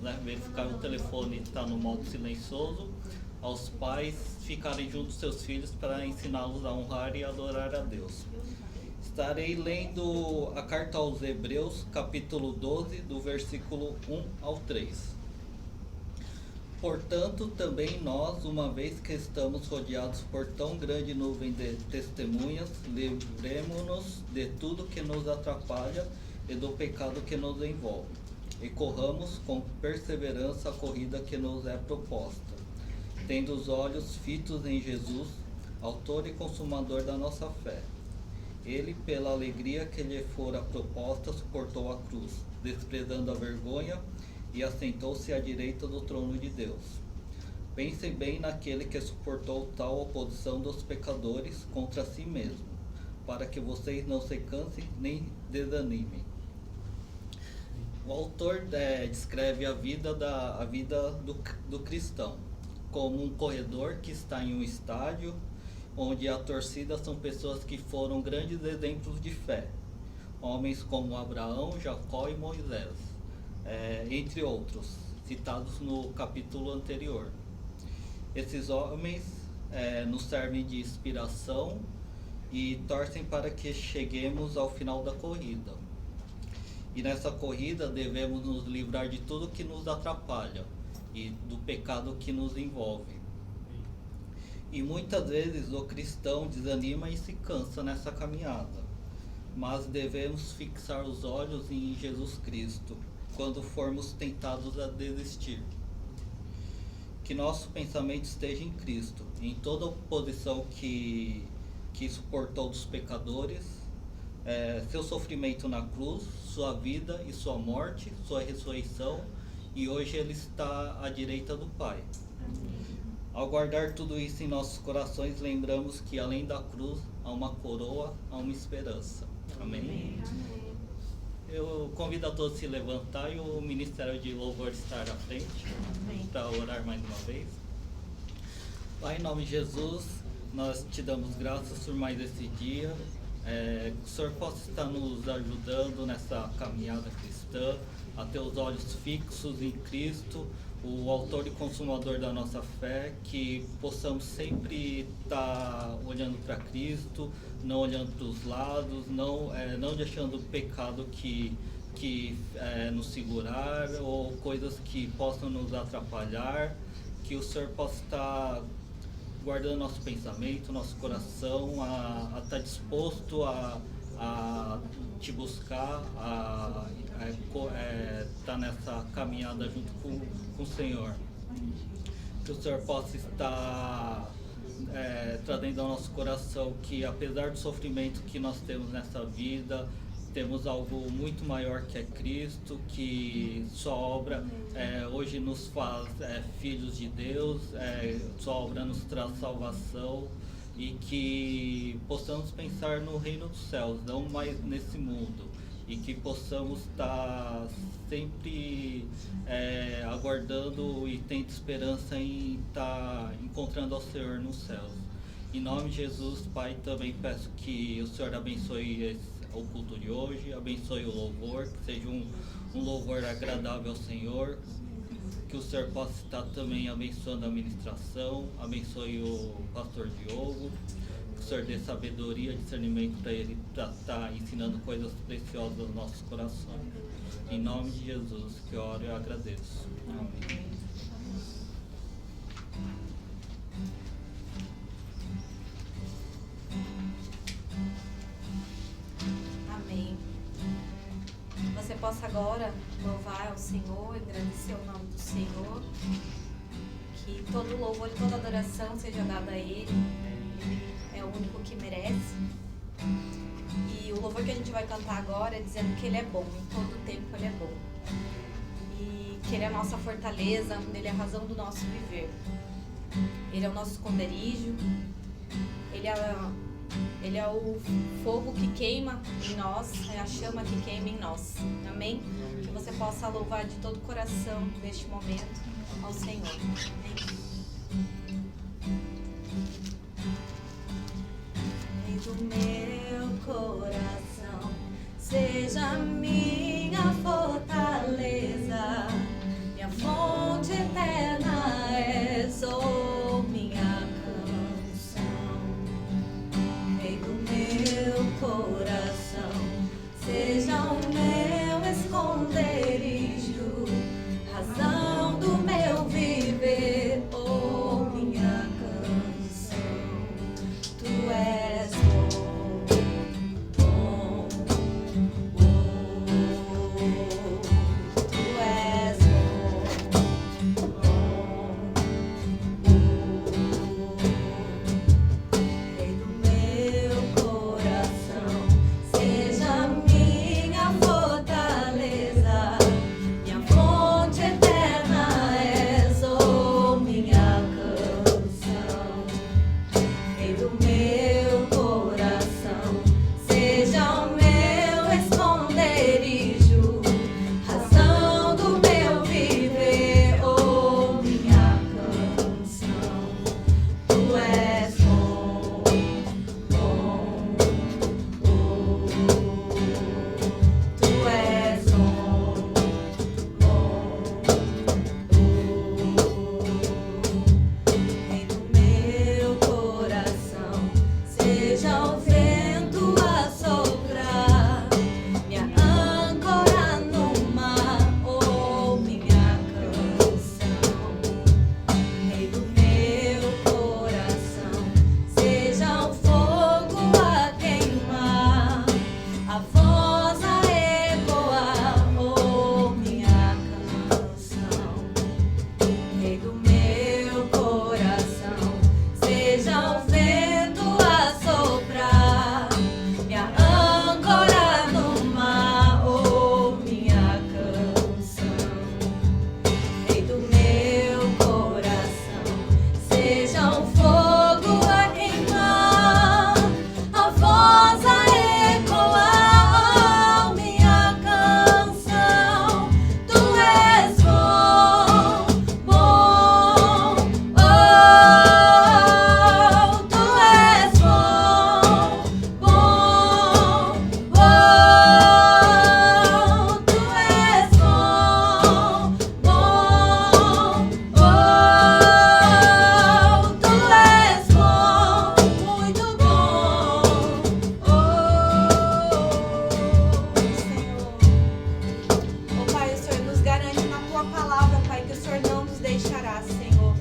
né? Verificar o telefone está no modo silencioso, aos pais ficarem junto dos seus filhos para ensiná-los a honrar e adorar a Deus. Estarei lendo a carta aos Hebreus, capítulo 12, do versículo 1 ao 3. Portanto, também nós, uma vez que estamos rodeados por tão grande nuvem de testemunhas, livremo-nos de tudo que nos atrapalha e do pecado que nos envolve, e corramos com perseverança a corrida que nos é proposta, tendo os olhos fitos em Jesus, autor e consumador da nossa fé. Ele, pela alegria que lhe fora proposta, suportou a cruz, desprezando a vergonha, e assentou-se à direita do trono de Deus. Pensem bem naquele que suportou tal oposição dos pecadores contra si mesmo, para que vocês não se cansem nem desanimem. O autor descreve a vida do cristão como um corredor que está em um estádio onde a torcida são pessoas que foram grandes exemplos de fé, homens como Abraão, Jacó e Moisés, entre outros, citados no capítulo anterior. Esses homens nos servem de inspiração e torcem para que cheguemos ao final da corrida. E nessa corrida devemos nos livrar de tudo que nos atrapalha e do pecado que nos envolve. E muitas vezes o cristão desanima e se cansa nessa caminhada, mas devemos fixar os olhos em Jesus Cristo quando formos tentados a desistir. Que nosso pensamento esteja em Cristo, em toda a oposição que suportou dos pecadores, seu sofrimento na cruz, sua vida e sua morte, sua ressurreição, e hoje ele está à direita do Pai. Ao guardar tudo isso em nossos corações, lembramos que além da cruz há uma coroa, há uma esperança. Amém? Eu convido a todos a se levantar e o Ministério de Louvor estar à frente para orar mais uma vez. Pai, em nome de Jesus, nós te damos graças por mais esse dia. Que o Senhor possa estar nos ajudando nessa caminhada cristã, a ter os olhos fixos em Cristo, o autor e consumador da nossa fé, que possamos sempre estar olhando para Cristo, não olhando para os lados, não deixando o pecado que nos segurar ou coisas que possam nos atrapalhar, que o Senhor possa estar guardando nosso pensamento, nosso coração, a estar disposto a te buscar, estar nessa caminhada junto com o Senhor. Que o Senhor possa estar trazendo ao nosso coração que, apesar do sofrimento que nós temos nessa vida, temos algo muito maior que é Cristo, que sua obra hoje nos faz filhos de Deus, sua obra nos traz salvação, e que possamos pensar no reino dos céus, não mais nesse mundo, e que possamos estar sempre aguardando e tendo esperança em estar encontrando ao Senhor nos céus. Em nome de Jesus, Pai, também peço que o Senhor abençoe o culto de hoje, abençoe o louvor, que seja um louvor agradável ao Senhor, que o Senhor possa estar também abençoando a ministração, abençoe o pastor Diogo, que o Senhor dê sabedoria, discernimento para ele, para estar ensinando coisas preciosas aos nossos corações. Em nome de Jesus, que eu oro e agradeço. Amém. Você possa agora louvar ao Senhor, agradecer o nome do Senhor, que todo louvor e toda adoração seja dada a Ele. Ele é o único que merece. E o louvor que a gente vai cantar agora é dizendo que Ele é bom, em todo tempo Ele é bom. E que Ele é a nossa fortaleza, Ele é a razão do nosso viver. Ele é o nosso esconderijo, Ele é o fogo que queima em nós, é a chama que queima em nós. Amém? Que você possa louvar de todo o coração neste momento ao Senhor. Amém? Do meu coração seja minha fortaleza, minha que o Senhor não nos deixará, Senhor.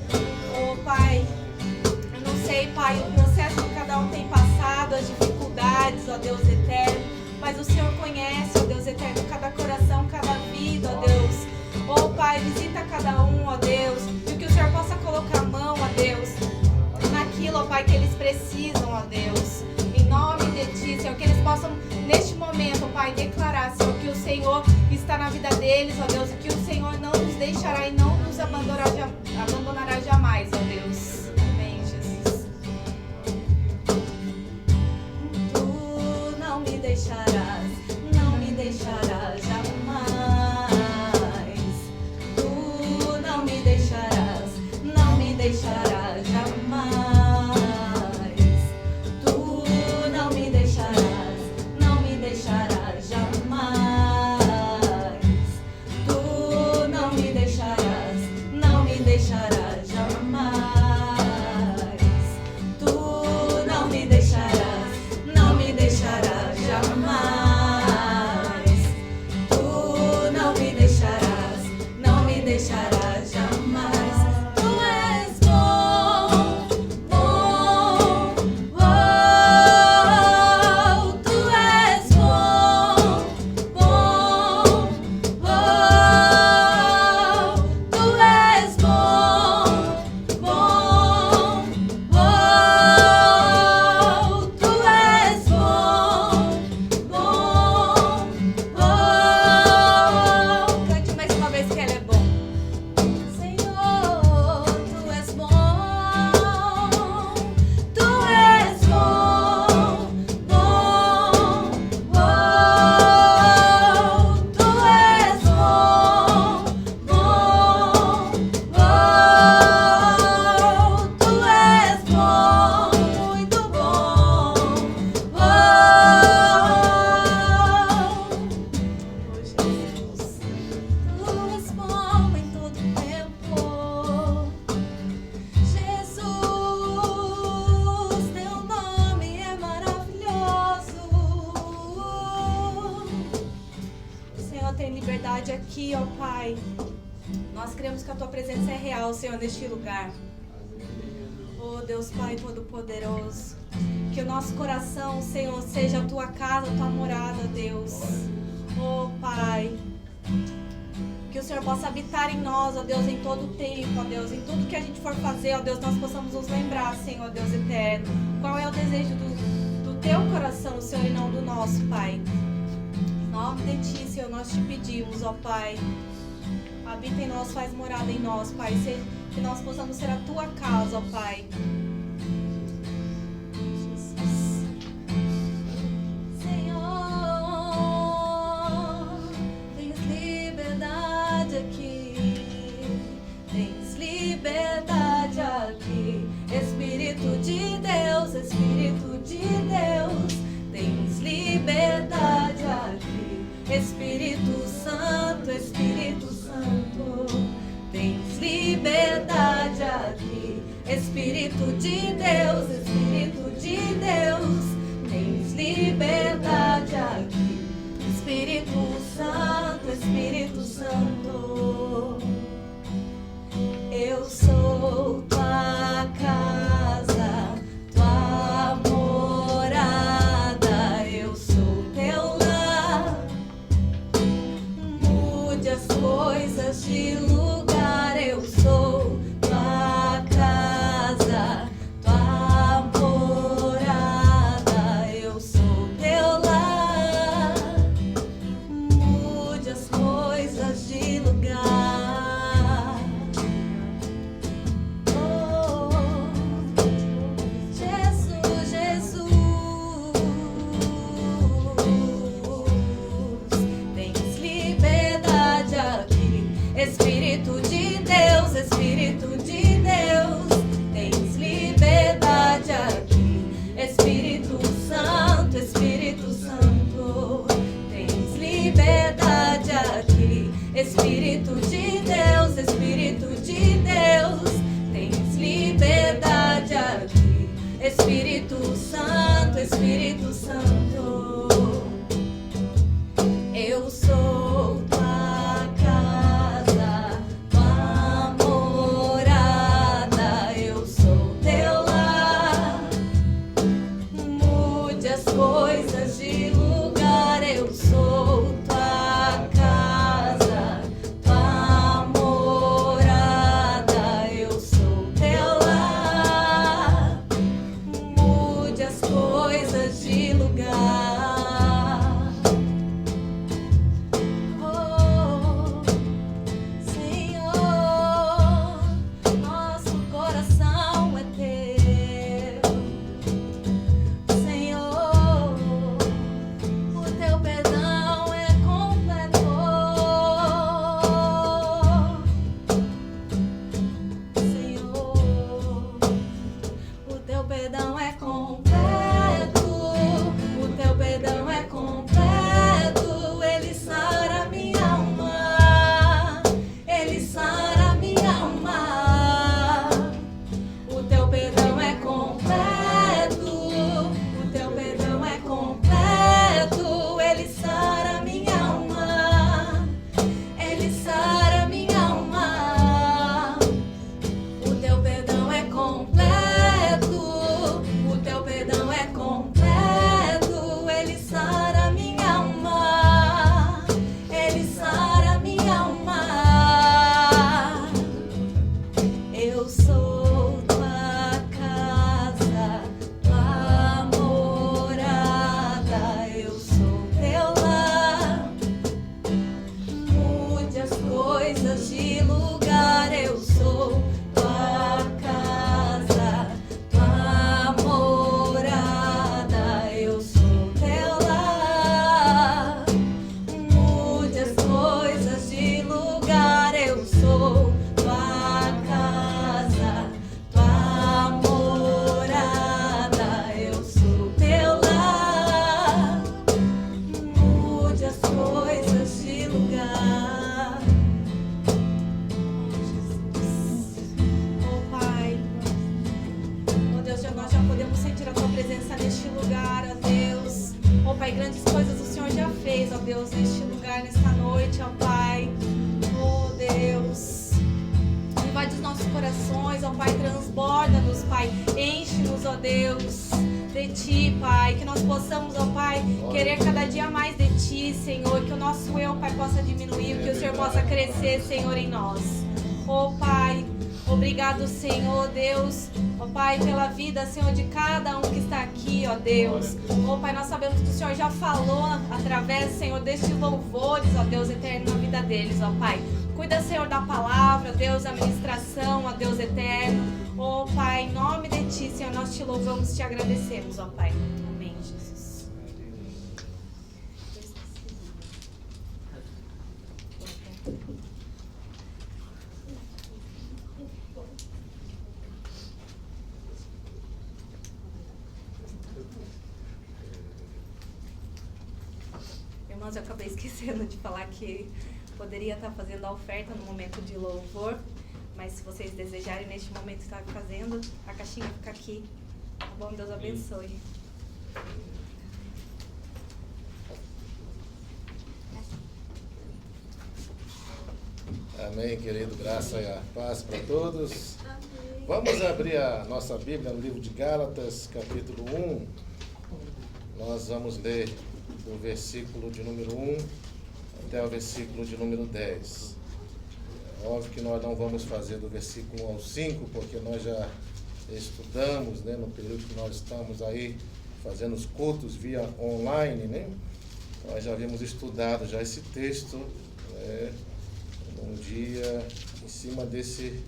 Oh, Pai, eu não sei, Pai, o processo que cada um tem passado, as dificuldades, ó Deus eterno, mas o Senhor conhece, ó Deus eterno, cada coração, cada vida, ó Deus. Oh, Pai, visita cada um, ó Deus, e que o Senhor possa colocar a mão, ó Deus, naquilo, ó Pai, que eles precisam, ó Deus. Em nome de Ti, Senhor, que eles possam, neste momento, ó Pai, declarar, Senhor, que o Senhor está na vida deles, ó Deus, e que o Senhor não nos deixará e não nos abandonará jamais, ó Deus. Amém, Jesus. Tu não me deixarás, não me deixarás jamais. Tu não me deixarás, não me deixarás jamais. Tu não me deixarás, não me deixarás jamais. Tu não me deixarás, não me deixarás jamais. Tu não me deixarás, não me deixarás jamais. Tu não me deixarás, não me deixarás jamais. Tu és bom, bom, oh, tu és bom, bom, oh, tu és bom, bom, oh, tu és bom, bom, oh. Cante mais uma vez que Ele é bom. Senhor, Tu és bom, Tu és bom, bom, oh, Tu és bom, bom, oh, Tu és bom, muito bom, oh, Jesus. Tu és bom em todo tempo. Jesus, Teu nome é maravilhoso. Senhor, tem liberdade aqui, ó Pai. Nós cremos que a Tua presença é real, Senhor, neste lugar. Oh, Deus Pai Todo-Poderoso. Que o nosso coração, Senhor, seja a Tua casa, a Tua morada, Deus. Oh, Pai. Que o Senhor possa habitar em nós, ó Deus, em todo o tempo, ó Deus. Em tudo que a gente for fazer, ó Deus, nós possamos nos lembrar, Senhor, Deus eterno. Qual é o desejo do Teu coração, Senhor, e não do nosso, Pai. Em nome de Ti, Senhor, nós Te pedimos, ó Pai. Habita em nós, faz morada em nós, Pai. Que nós possamos ser a Tua casa, ó Pai. Jesus. Senhor, tens liberdade aqui. Tens liberdade aqui. Espírito de Deus, Espírito de Deus. Tens liberdade aqui. Espírito Santo, Espírito Santo. Tens liberdade aqui. Espírito de Deus, Espírito de Deus. Tens liberdade aqui. Espírito Santo, Espírito Santo. Eu sou Tua casa, Tua morada. Eu sou Teu lar. Mude as coisas de lugar. Eu sou Tua casa, Tua morada. Eu sou Teu lar. Mude as coisas de lugar. Oh, Jesus, Jesus. Tens liberdade aqui. Espírito de Deus, Espírito de Deus. Tens liberdade aqui. Espírito Santo, Espírito Santo. Tens liberdade aqui. Espírito de Deus, Espírito de Deus. Tens liberdade aqui. Espírito Santo, Espírito Santo. Eu sou Tua casa, Tua Deus, neste lugar, nesta noite, ó Pai. Oh, Deus. Invade os nossos corações, ó Pai, transborda-nos, Pai. Enche-nos, ó Deus, de Ti, Pai. Que nós possamos, ó Pai, querer cada dia mais de Ti, Senhor. Que o nosso eu, Pai, possa diminuir, que o Senhor possa crescer, Senhor, em nós. Oh, Pai, obrigado, Senhor, Deus. Ó Pai, pela vida, Senhor, de cada um que está aqui, ó Deus. Ó Pai, nós sabemos que o Senhor já falou através, Senhor, destes louvores, ó Deus eterno, na vida deles, ó Pai. Cuida, Senhor, da palavra, Deus, da ministração, ó Deus eterno. Ó Pai, em nome de Ti, Senhor, nós Te louvamos, Te agradecemos, ó Pai. Amém, Jesus. Irmãos, eu acabei esquecendo de falar que poderia estar fazendo a oferta no momento de louvor, mas se vocês desejarem neste momento estar fazendo, a caixinha fica aqui. Tá bom? Deus abençoe. Amém, querido. Graça e a paz para todos. Vamos abrir a nossa Bíblia no livro de Gálatas, capítulo 1. Nós vamos ler do versículo de número 1 até o versículo de número 10. É óbvio que nós não vamos fazer do versículo 1 ao 5, porque nós já estudamos, né, no período que nós estamos aí fazendo os cultos via online, né? Nós já havíamos estudado já esse texto, né, um dia em cima desse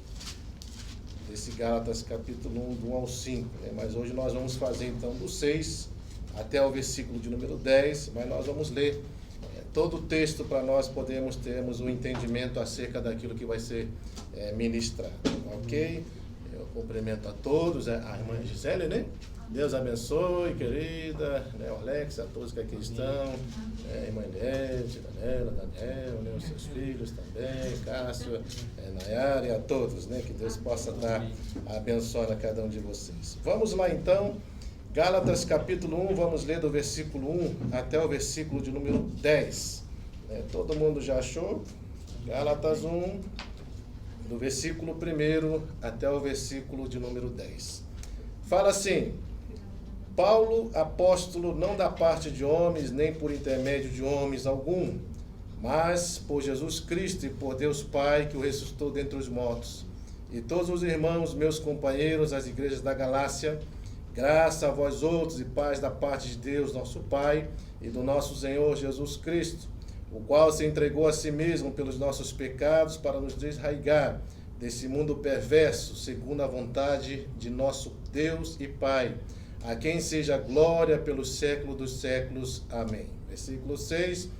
Gálatas capítulo 1, do 1 ao 5, né? Mas hoje nós vamos fazer então do 6 até o versículo de número 10, mas nós vamos ler todo o texto para nós termos um entendimento acerca daquilo que vai ser ministrado, ok? Eu cumprimento a todos, a irmã Gisele, né? Deus abençoe, querida, né? O Alex, a todos que aqui estão, a irmã Inete, Daniel, né? Os seus filhos também, Cássio, Nayara e a todos, né? Que Deus possa estar abençoando a cada um de vocês. Vamos lá então. Gálatas capítulo 1, vamos ler do versículo 1 até o versículo de número 10. Todo mundo já achou? Gálatas 1, do versículo 1 até o versículo de número 10. Fala assim: Paulo, apóstolo, não da parte de homens, nem por intermédio de homens algum, mas por Jesus Cristo e por Deus Pai, que o ressuscitou dentre os mortos, e todos os irmãos, meus companheiros, as igrejas da Galácia, graça a vós outros e paz da parte de Deus, nosso Pai, e do nosso Senhor Jesus Cristo, o qual se entregou a si mesmo pelos nossos pecados para nos desarraigar desse mundo perverso, segundo a vontade de nosso Deus e Pai, a quem seja glória pelos séculos dos séculos. Amém. Versículo 6.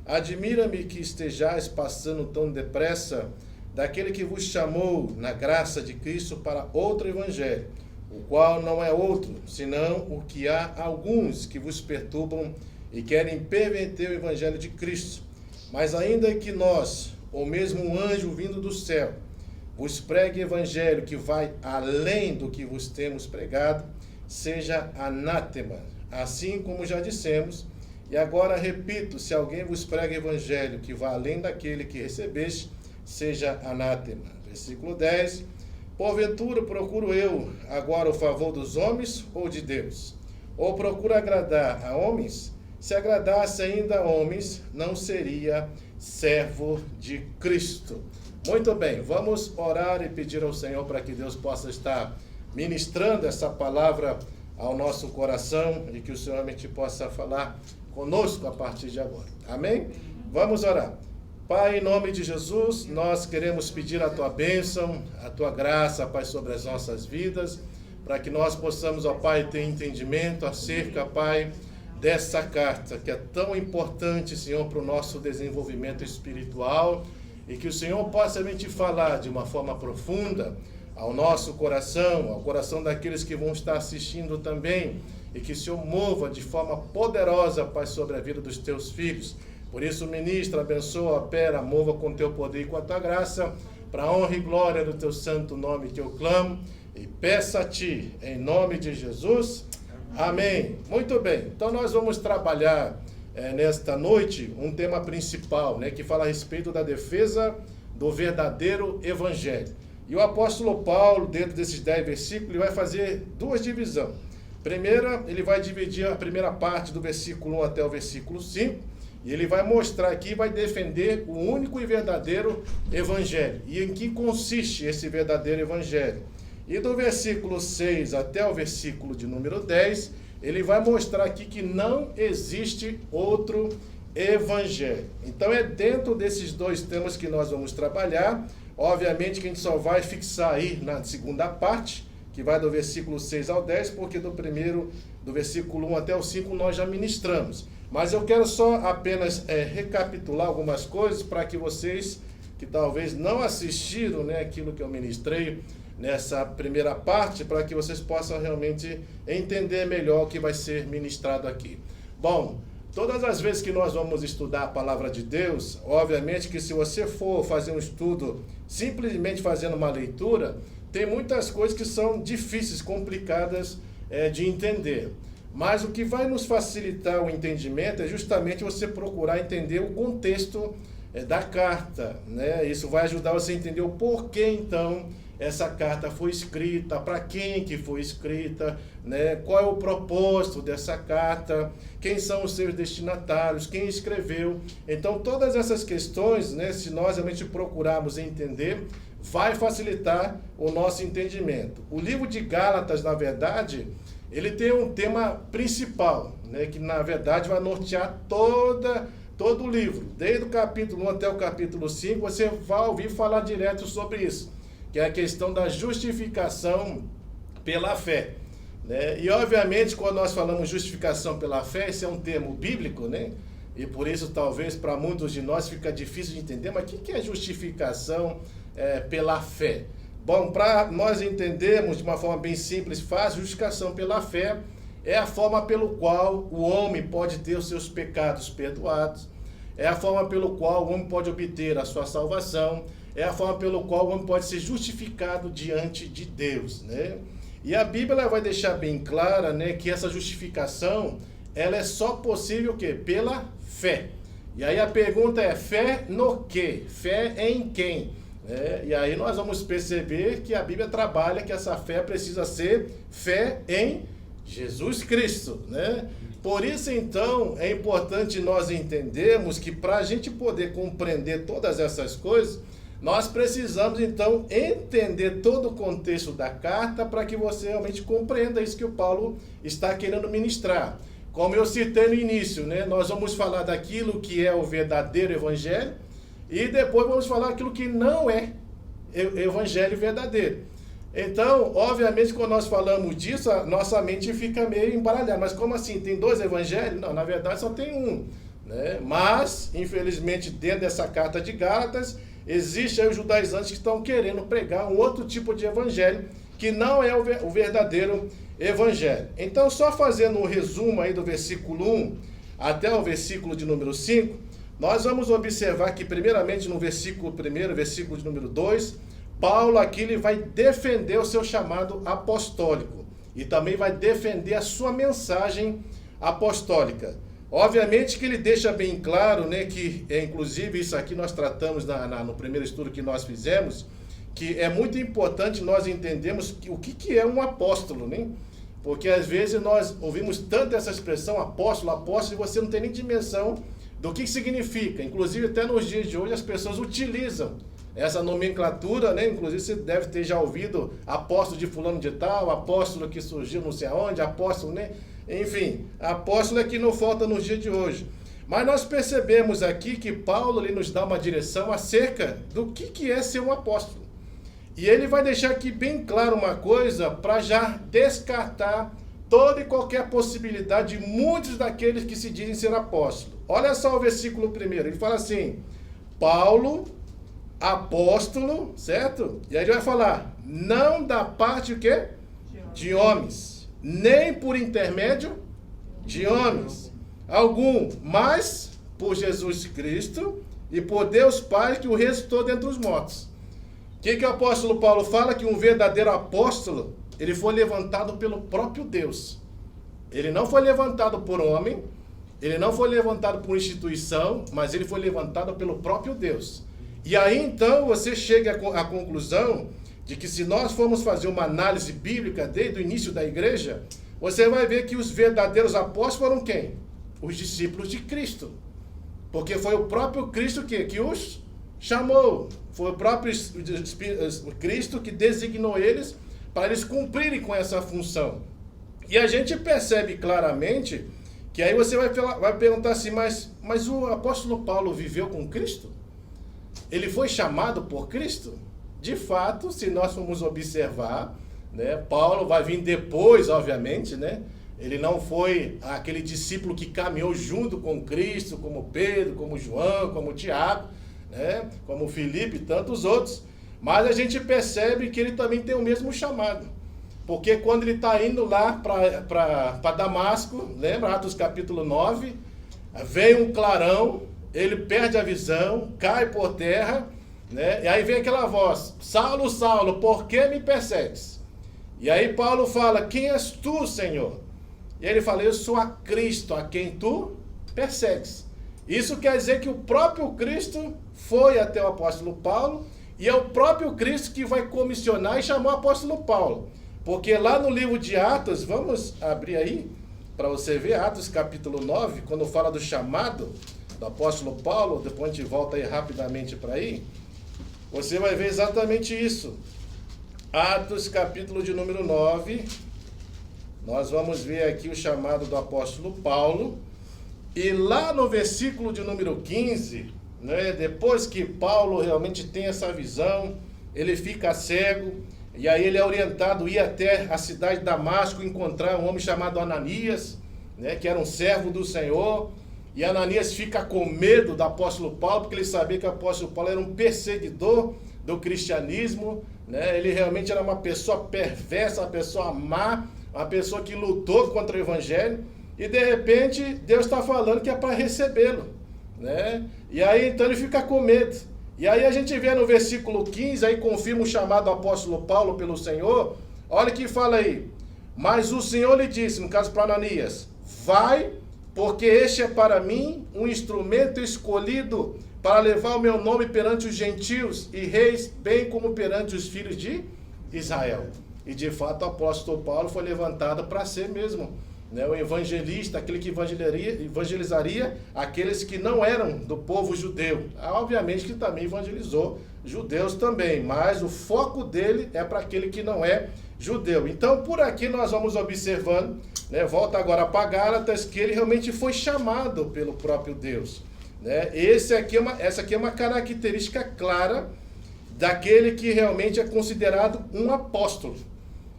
Admira-me que estejais passando tão depressa daquele que vos chamou na graça de Cristo para outro evangelho, o qual não é outro, senão o que há alguns que vos perturbam e querem perverter o evangelho de Cristo. Mas ainda que nós, ou mesmo um anjo vindo do céu, vos pregue evangelho que vai além do que vos temos pregado, seja anátema, assim como já dissemos. E agora repito, se alguém vos prega evangelho que vai além daquele que recebeste, seja anátema. Versículo 10. Porventura procuro eu agora o favor dos homens ou de Deus? Ou procuro agradar a homens? Se agradasse ainda a homens, não seria servo de Cristo. Muito bem, vamos orar e pedir ao Senhor para que Deus possa estar ministrando essa palavra ao nosso coração e que o Senhor realmente possa falar conosco a partir de agora. Amém? Vamos orar. Pai, em nome de Jesus, nós queremos pedir a Tua bênção, a Tua graça, Pai, sobre as nossas vidas, para que nós possamos, ó Pai, ter entendimento acerca, Pai, dessa carta que é tão importante, Senhor, para o nosso desenvolvimento espiritual, e que o Senhor possa realmente falar de uma forma profunda ao nosso coração, ao coração daqueles que vão estar assistindo também, e que o Senhor mova de forma poderosa, Pai, sobre a vida dos Teus filhos. Por isso, ministra, abençoa, opera, mova com Teu poder e com a Tua graça, para a honra e glória do Teu santo nome que eu clamo, e peço a Ti, em nome de Jesus. Amém. Muito bem, então nós vamos trabalhar nesta noite um tema principal, né, que fala a respeito da defesa do verdadeiro evangelho. E o apóstolo Paulo, dentro desses 10 versículos, ele vai fazer duas divisões. Primeira, ele vai dividir a primeira parte do versículo 1 até o versículo 5, e ele vai mostrar aqui, vai defender o único e verdadeiro evangelho. E em que consiste esse verdadeiro evangelho? E do versículo 6 até o versículo de número 10, ele vai mostrar aqui que não existe outro evangelho. Então é dentro desses dois temas que nós vamos trabalhar. Obviamente que a gente só vai fixar aí na segunda parte, que vai do versículo 6 ao 10, porque do versículo 1 até o 5 nós já ministramos. Mas eu quero só apenas recapitular algumas coisas para que vocês, que talvez não assistiram, né, aquilo que eu ministrei nessa primeira parte, para que vocês possam realmente entender melhor o que vai ser ministrado aqui. Bom, todas as vezes que nós vamos estudar a palavra de Deus, obviamente que se você for fazer um estudo simplesmente fazendo uma leitura, tem muitas coisas que são difíceis, complicadas de entender. Mas o que vai nos facilitar o entendimento é justamente você procurar entender o contexto da carta, né? Isso vai ajudar você a entender o porquê, então, essa carta foi escrita, para quem que foi escrita, né? Qual é o propósito dessa carta, quem são os seus destinatários, quem escreveu. Então, todas essas questões, né, se nós realmente procurarmos entender, vai facilitar o nosso entendimento. O livro de Gálatas, na verdade, ele tem um tema principal, né, que na verdade vai nortear todo o livro. Desde o capítulo 1 até o capítulo 5, você vai ouvir falar direto sobre isso, que é a questão da justificação pela fé, né? E obviamente quando nós falamos justificação pela fé, esse é um termo bíblico, né? E por isso talvez para muitos de nós fica difícil de entender, mas o que é justificação pela fé? Bom, para nós entendermos de uma forma bem simples, fácil, justificação pela fé é a forma pelo qual o homem pode ter os seus pecados perdoados, é a forma pelo qual o homem pode obter a sua salvação, é a forma pelo qual o homem pode ser justificado diante de Deus, né? E a Bíblia vai deixar bem clara, né, que essa justificação, ela é só possível o quê? Pela fé. E aí a pergunta é, fé no quê? Fé em quem? E aí nós vamos perceber que a Bíblia trabalha que essa fé precisa ser fé em Jesus Cristo, né? Por isso, então, é importante nós entendermos que para a gente poder compreender todas essas coisas, nós precisamos, então, entender todo o contexto da carta para que você realmente compreenda isso que o Paulo está querendo ministrar. Como eu citei no início, né? Nós vamos falar daquilo que é o verdadeiro evangelho e depois vamos falar aquilo que não é evangelho verdadeiro. Então, obviamente, quando nós falamos disso, a nossa mente fica meio embaralhada. Mas como assim? Tem dois evangelhos? Não, na verdade só tem um, né? Mas, infelizmente, dentro dessa carta de Gálatas, existem os judaizantes que estão querendo pregar um outro tipo de evangelho, que não é o verdadeiro evangelho. Então, só fazendo um resumo aí do versículo 1 até o versículo de número 5, nós vamos observar que, primeiramente, no versículo 1, versículo de número 2, Paulo aqui ele vai defender o seu chamado apostólico e também vai defender a sua mensagem apostólica. Obviamente que ele deixa bem claro, né, que inclusive isso aqui nós tratamos no primeiro estudo que nós fizemos, que é muito importante nós entendermos o que é um apóstolo, né? Porque às vezes nós ouvimos tanto essa expressão apóstolo, apóstolo, e você não tem nem dimensão do que significa. Inclusive até nos dias de hoje as pessoas utilizam essa nomenclatura, né? Inclusive você deve ter já ouvido apóstolo de fulano de tal, apóstolo que surgiu não sei aonde, apóstolo, né? Enfim, apóstolo é que não falta nos dias de hoje. Mas nós percebemos aqui que Paulo ele nos dá uma direção acerca do que é ser um apóstolo. E ele vai deixar aqui bem claro uma coisa para já descartar toda e qualquer possibilidade de muitos daqueles que se dizem ser apóstolos. Olha só o versículo 1, ele fala assim, Paulo, apóstolo, certo? E aí ele vai falar, não da parte o quê? De homens, nem por intermédio de homens, algum, mas por Jesus Cristo e por Deus Pai que o ressuscitou dentre os mortos. O que o apóstolo Paulo fala? Que um verdadeiro apóstolo, ele foi levantado pelo próprio Deus. Ele não foi levantado por homem, Ele não foi levantado por instituição, mas ele foi levantado pelo próprio Deus. E aí então você chega à conclusão de que se nós formos fazer uma análise bíblica desde o início da igreja, você vai ver que os verdadeiros apóstolos foram quem? Os discípulos de Cristo. Porque foi o próprio Cristo que os chamou. Foi o próprio Cristo que designou eles para eles cumprirem com essa função. E a gente percebe claramente que aí você vai perguntar assim, mas o apóstolo Paulo viveu com Cristo? Ele foi chamado por Cristo? De fato, se nós formos observar, né, Paulo vai vir depois, obviamente, né? Ele não foi aquele discípulo que caminhou junto com Cristo, como Pedro, como João, como Tiago, né, como Filipe e tantos outros. Mas a gente percebe que ele também tem o mesmo chamado. Porque quando ele está indo lá para Damasco, lembra, Atos capítulo 9, vem um clarão, ele perde a visão, cai por terra, né? E aí vem aquela voz, Saulo, Saulo, por que me persegues? E aí Paulo fala, quem és tu, Senhor? E ele fala, eu sou a Cristo, a quem tu persegues. Isso quer dizer que o próprio Cristo foi até o apóstolo Paulo, e é o próprio Cristo que vai comissionar e chamar o apóstolo Paulo. Porque lá no livro de Atos, vamos abrir aí, para você ver, Atos capítulo 9, quando fala do chamado do apóstolo Paulo, depois a gente volta aí rapidamente para aí, você vai ver exatamente isso. Atos capítulo de número 9, nós vamos ver aqui o chamado do apóstolo Paulo, e lá no versículo de número 15, né, depois que Paulo realmente tem essa visão, ele fica cego, e aí ele é orientado a ir até a cidade de Damasco, encontrar um homem chamado Ananias, né, que era um servo do Senhor, e Ananias fica com medo do apóstolo Paulo, porque ele sabia que o apóstolo Paulo era um perseguidor do cristianismo, né, ele realmente era uma pessoa perversa, uma pessoa má, uma pessoa que lutou contra o evangelho, e de repente Deus está falando que é para recebê-lo, né? E aí então ele fica com medo. E aí a gente vê no versículo 15, aí confirma o chamado do apóstolo Paulo pelo Senhor. Olha o que fala aí. Mas o Senhor lhe disse, no caso para Ananias, vai, porque este é para mim um instrumento escolhido para levar o meu nome perante os gentios e reis, bem como perante os filhos de Israel. E de fato o apóstolo Paulo foi levantado para ser mesmo, né, o evangelista, aquele que evangelizaria aqueles que não eram do povo judeu. Obviamente que também evangelizou judeus também, mas o foco dele é para aquele que não é judeu. Então, por aqui nós vamos observando, né, volta agora para Gálatas, que ele realmente foi chamado pelo próprio Deus. Né? Essa aqui é uma característica clara daquele que realmente é considerado um apóstolo.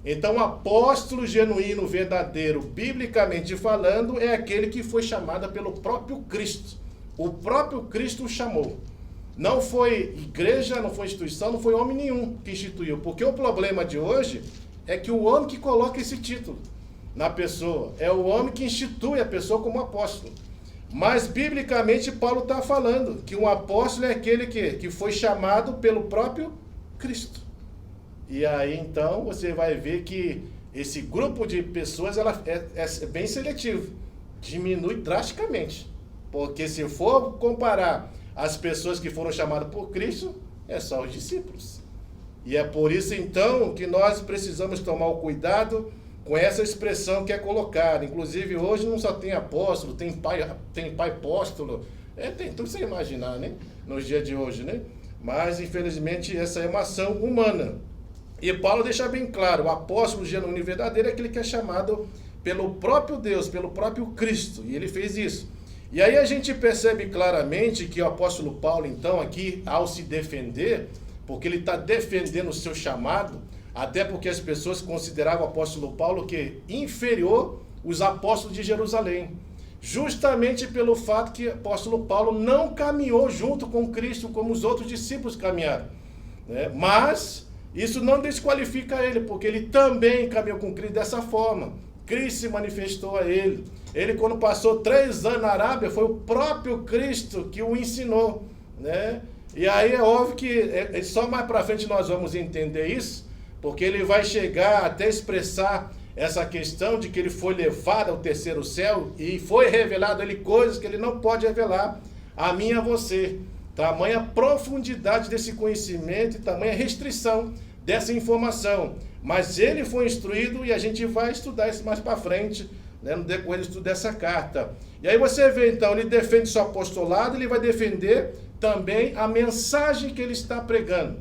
Então, apóstolo genuíno, verdadeiro, biblicamente falando, é aquele que foi chamado pelo próprio Cristo. O próprio Cristo o chamou. Não foi igreja, não foi instituição, não foi homem nenhum que instituiu. Porque o problema de hoje é que o homem que coloca esse título na pessoa, é o homem que institui a pessoa como apóstolo. Mas, biblicamente, Paulo está falando que um apóstolo é aquele que foi chamado pelo próprio Cristo. E aí, então, você vai ver que esse grupo de pessoas ela é bem seletivo. Diminui drasticamente. Porque se for comparar as pessoas que foram chamadas por Cristo, é só os discípulos. E é por isso, então, que nós precisamos tomar o cuidado com essa expressão que é colocada. Inclusive, hoje não só tem apóstolo, tem pai apóstolo. Tem tudo sem imaginar, né? Nos dias de hoje, né? Mas, infelizmente, essa é uma ação humana. E Paulo deixa bem claro, o apóstolo genuíno e verdadeiro é aquele que é chamado pelo próprio Deus, pelo próprio Cristo. E ele fez isso. E aí a gente percebe claramente que o apóstolo Paulo, então, aqui, ao se defender, porque ele está defendendo o seu chamado, até porque as pessoas consideravam o apóstolo Paulo que inferior os apóstolos de Jerusalém. Justamente pelo fato que o apóstolo Paulo não caminhou junto com Cristo como os outros discípulos caminharam. Né? Mas isso não desqualifica ele, porque ele também caminhou com Cristo dessa forma. Cristo se manifestou a ele. Ele, quando passou 3 anos na Arábia, foi o próprio Cristo que o ensinou. Né? E aí é óbvio que só mais para frente nós vamos entender isso, porque ele vai chegar até expressar essa questão de que ele foi levado ao terceiro céu e foi revelado a ele coisas que ele não pode revelar a mim e a você. Tamanha profundidade desse conhecimento e tamanha restrição dessa informação. Mas ele foi instruído e a gente vai estudar isso mais para frente, né, no decorrer do estudo dessa carta. E aí você vê, então, ele defende seu apostolado, ele vai defender também a mensagem que ele está pregando.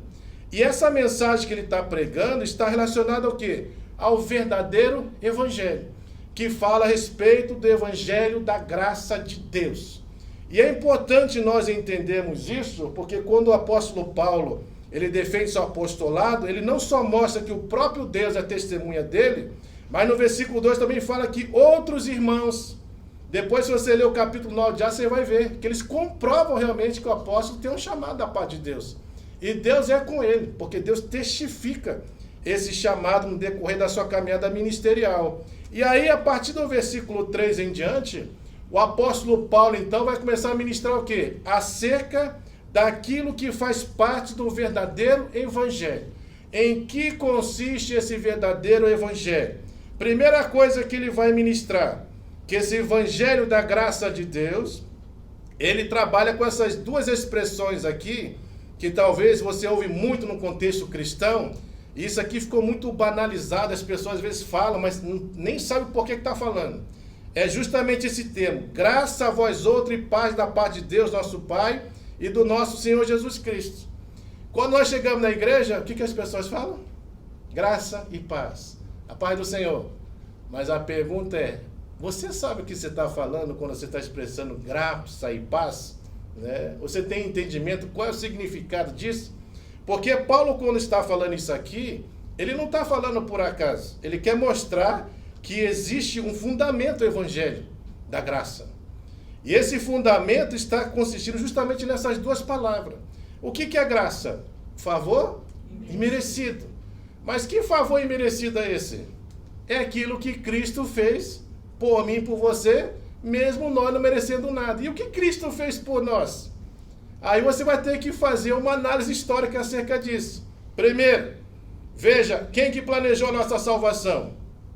E essa mensagem que ele está pregando está relacionada ao quê? Ao verdadeiro evangelho, que fala a respeito do evangelho da graça de Deus. E é importante nós entendermos isso, porque quando o apóstolo Paulo, ele defende seu apostolado, ele não só mostra que o próprio Deus é testemunha dele, mas no versículo 2 também fala que outros irmãos, depois se você ler o capítulo 9 já você vai ver, que eles comprovam realmente que o apóstolo tem um chamado da parte de Deus. E Deus é com ele, porque Deus testifica esse chamado no decorrer da sua caminhada ministerial. E aí, a partir do versículo 3 em diante, o apóstolo Paulo, então, vai começar a ministrar o quê? Acerca daquilo que faz parte do verdadeiro evangelho. Em que consiste esse verdadeiro evangelho? Primeira coisa que ele vai ministrar, que esse evangelho da graça de Deus, ele trabalha com essas duas expressões aqui, que talvez você ouve muito no contexto cristão. Isso aqui ficou muito banalizado, as pessoas às vezes falam, mas nem sabem por que está falando. É justamente esse termo, graça a vós outros e paz da parte de Deus, nosso Pai, e do nosso Senhor Jesus Cristo. Quando nós chegamos na igreja, o que as pessoas falam? Graça e paz, a paz do Senhor. Mas a pergunta é, você sabe o que você está falando quando você está expressando graça e paz? Né? Você tem entendimento qual é o significado disso? Porque Paulo, quando está falando isso aqui, ele não está falando por acaso. Ele quer mostrar que existe um fundamento do evangelho da graça. E esse fundamento está consistindo justamente nessas duas palavras. O que é graça? Favor imerecido. Mas que favor imerecido é esse? É aquilo que Cristo fez por mim e por você, mesmo nós não merecendo nada. E o que Cristo fez por nós? Aí você vai ter que fazer uma análise histórica acerca disso. Primeiro, veja, quem que planejou a nossa salvação?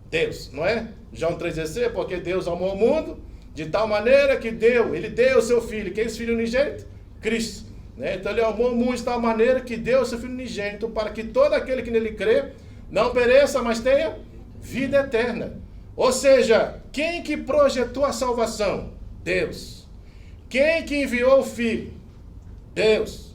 Deus, não é? João 3,16, porque Deus amou o mundo de tal maneira que ele deu o seu filho. Quem é esse filho unigênito? Cristo. Né? Então ele amou o mundo de tal maneira que deu o seu filho unigênito para que todo aquele que nele crê não pereça, mas tenha vida eterna. Ou seja, quem que projetou a salvação? Deus. Quem que enviou o Filho? Deus.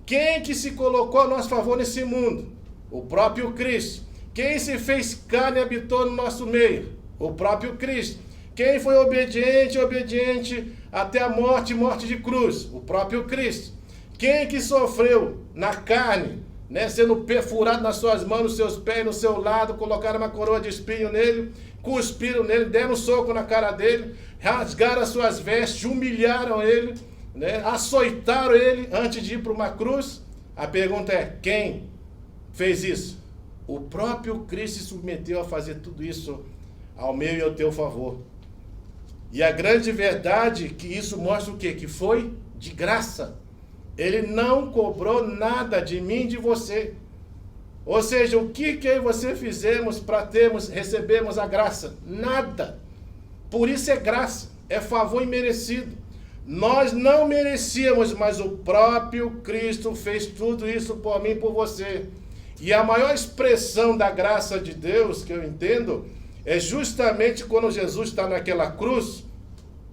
Quem que se colocou a nosso favor nesse mundo? O próprio Cristo. Quem se fez carne e habitou no nosso meio? O próprio Cristo. Quem foi obediente até a morte de cruz? O próprio Cristo. Quem que sofreu na carne, né, sendo perfurado nas suas mãos, nos seus pés, no seu lado, colocaram uma coroa de espinho nele, cuspiram nele, deram um soco na cara dele, rasgaram as suas vestes, humilharam ele, né, açoitaram ele antes de ir para uma cruz. A pergunta é, quem fez isso? O próprio Cristo se submeteu a fazer tudo isso ao meu e ao teu favor. E a grande verdade é que isso mostra o quê? Que foi de graça. Ele não cobrou nada de mim e de você. Ou seja, o que eu e você fizemos para recebermos a graça? Nada. Por isso é graça, é favor imerecido. Nós não merecíamos, mas o próprio Cristo fez tudo isso por mim e por você. E a maior expressão da graça de Deus, que eu entendo, é justamente quando Jesus está naquela cruz,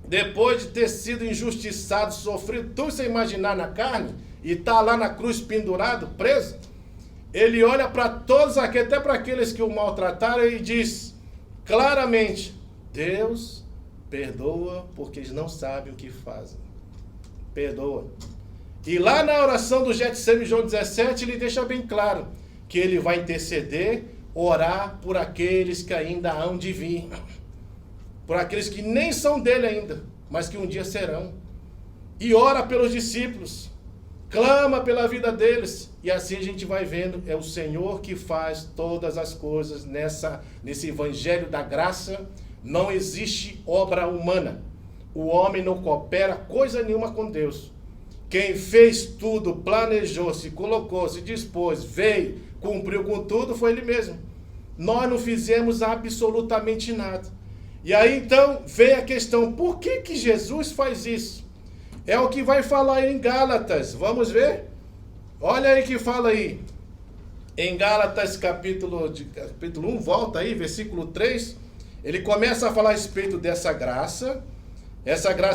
depois de ter sido injustiçado, sofrido tudo sem imaginar na carne, e está lá na cruz pendurado, preso, ele olha para todos aqui, até para aqueles que o maltrataram, e diz claramente, Deus perdoa porque eles não sabem o que fazem. Perdoa. E lá na oração do Getsemane, João 17, ele deixa bem claro que ele vai interceder, orar por aqueles que ainda hão de vir. Por aqueles que nem são dele ainda, mas que um dia serão. E ora pelos discípulos, clama pela vida deles, e assim a gente vai vendo, é o Senhor que faz todas as coisas nesse evangelho da graça. Não existe obra humana, o homem não coopera coisa nenhuma com Deus. Quem fez tudo, planejou, se colocou, se dispôs, veio, cumpriu com tudo, foi ele mesmo. nós não fizemos absolutamente nada. E aí então vem a questão, por que Jesus faz isso? É o que vai falar em Gálatas, vamos ver? Olha aí que fala aí, em Gálatas capítulo 1, volta aí, versículo 3, ele começa a falar a respeito dessa graça,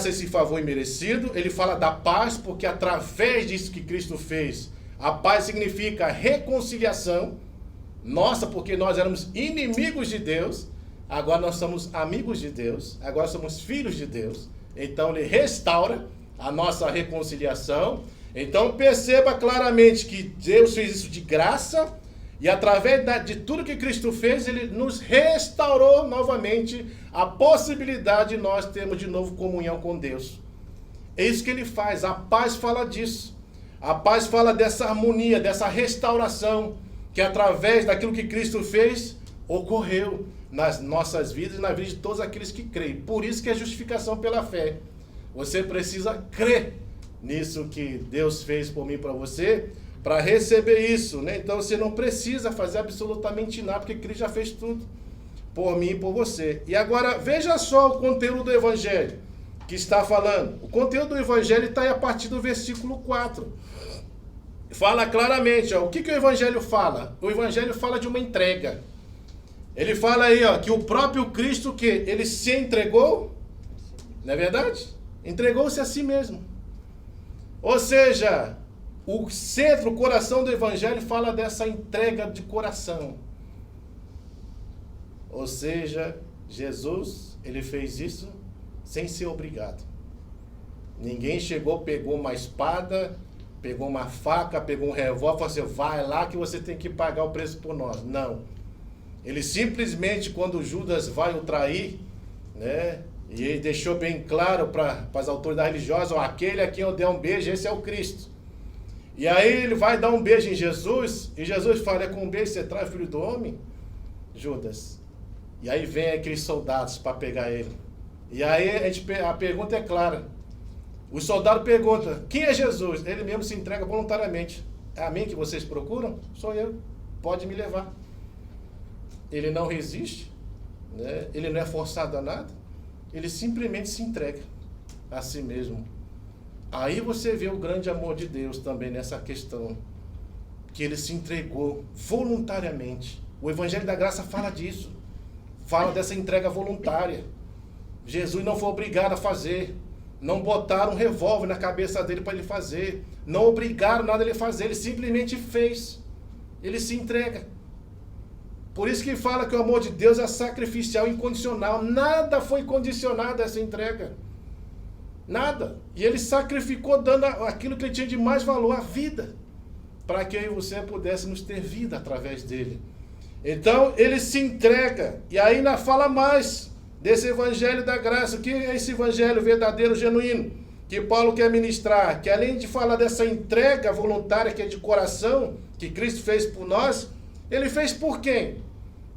esse favor imerecido, ele fala da paz, porque através disso que Cristo fez, a paz significa reconciliação, nossa, porque nós éramos inimigos de Deus, agora nós somos amigos de Deus, agora somos filhos de Deus, então ele restaura a nossa reconciliação. Então perceba claramente que Deus fez isso de graça, e através de tudo que Cristo fez, ele nos restaurou novamente a possibilidade de nós termos de novo comunhão com Deus. É isso que ele faz, a paz fala disso. A paz fala dessa harmonia, dessa restauração, que através daquilo que Cristo fez, ocorreu nas nossas vidas e na vida de todos aqueles que creem. Por isso que é justificação pela fé. Você precisa crer nisso que Deus fez por mim e para você, para receber isso, né? Então você não precisa fazer absolutamente nada, porque Cristo já fez tudo por mim e por você. E agora, veja só o conteúdo do Evangelho que está falando. O conteúdo do Evangelho está aí a partir do versículo 4. Fala claramente, ó, o que o Evangelho fala? O Evangelho fala de uma entrega. Ele fala aí, ó, que o próprio Cristo, que ele se entregou, não é verdade? Entregou-se a si mesmo. Ou seja, o centro, o coração do Evangelho fala dessa entrega de coração. Ou seja, Jesus, ele fez isso sem ser obrigado. Ninguém chegou, pegou uma espada, pegou uma faca, pegou um revólver e falou assim, vai lá que você tem que pagar o preço por nós. Não. Ele simplesmente, quando Judas vai o trair, né, e ele deixou bem claro para as autoridades religiosas, ó, aquele a quem eu der um beijo, esse é o Cristo. E aí ele vai dar um beijo em Jesus, e Jesus fala, é com um beijo você traz o Filho do Homem? Judas. E aí vem aqueles soldados para pegar ele. E aí a pergunta é clara. O soldado pergunta, quem é Jesus? Ele mesmo se entrega voluntariamente. É a mim que vocês procuram? Sou eu. Pode me levar. Ele não resiste, né? Ele não é forçado a nada. Ele simplesmente se entrega a si mesmo. Aí você vê o grande amor de Deus também nessa questão. Que ele se entregou voluntariamente. O Evangelho da Graça fala disso. Fala dessa entrega voluntária. Jesus não foi obrigado a fazer. Não botaram um revólver na cabeça dele para ele fazer. Não obrigaram nada a ele fazer. Ele simplesmente fez. Ele se entrega. Por isso que fala que o amor de Deus é sacrificial, incondicional. Nada foi condicionado a essa entrega. Nada. E ele sacrificou dando aquilo que ele tinha de mais valor, a vida. Para que eu e você pudéssemos ter vida através dele. Então, ele se entrega. E aí ainda fala mais desse Evangelho da Graça. O que é esse Evangelho verdadeiro, genuíno? Que Paulo quer ministrar. Que além de falar dessa entrega voluntária, que é de coração, que Cristo fez por nós, ele fez por quem?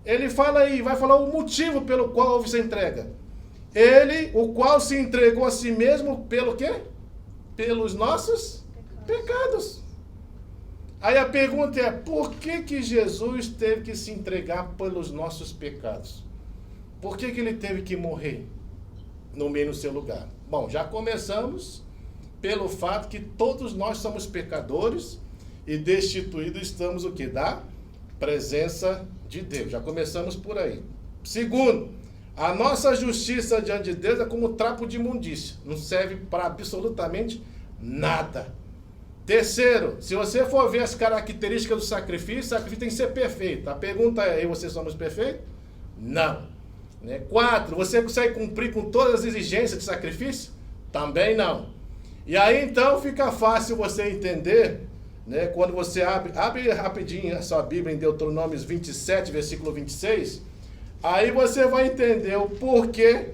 Ele fala aí, vai falar o motivo pelo qual houve essa entrega. Ele, o qual se entregou a si mesmo, pelo quê? Pelos nossos pecados. Aí a pergunta é, por que Jesus teve que se entregar pelos nossos pecados? Por que ele teve que morrer no meio do seu lugar? Bom, já começamos pelo fato que todos nós somos pecadores e destituídos estamos o quê? Da presença de Deus. Já começamos por aí. Segundo, a nossa justiça diante de Deus é como trapo de imundícia. Não serve para absolutamente nada. Terceiro, se você for ver as características do sacrifício, o sacrifício tem que ser perfeito. A pergunta é, vocês somos perfeitos? Não. Né? 4, você consegue cumprir com todas as exigências de sacrifício? Também não. E aí então fica fácil você entender, né, quando você abre rapidinho a sua Bíblia em Deuteronômio 27, versículo 26, aí você vai entender o porquê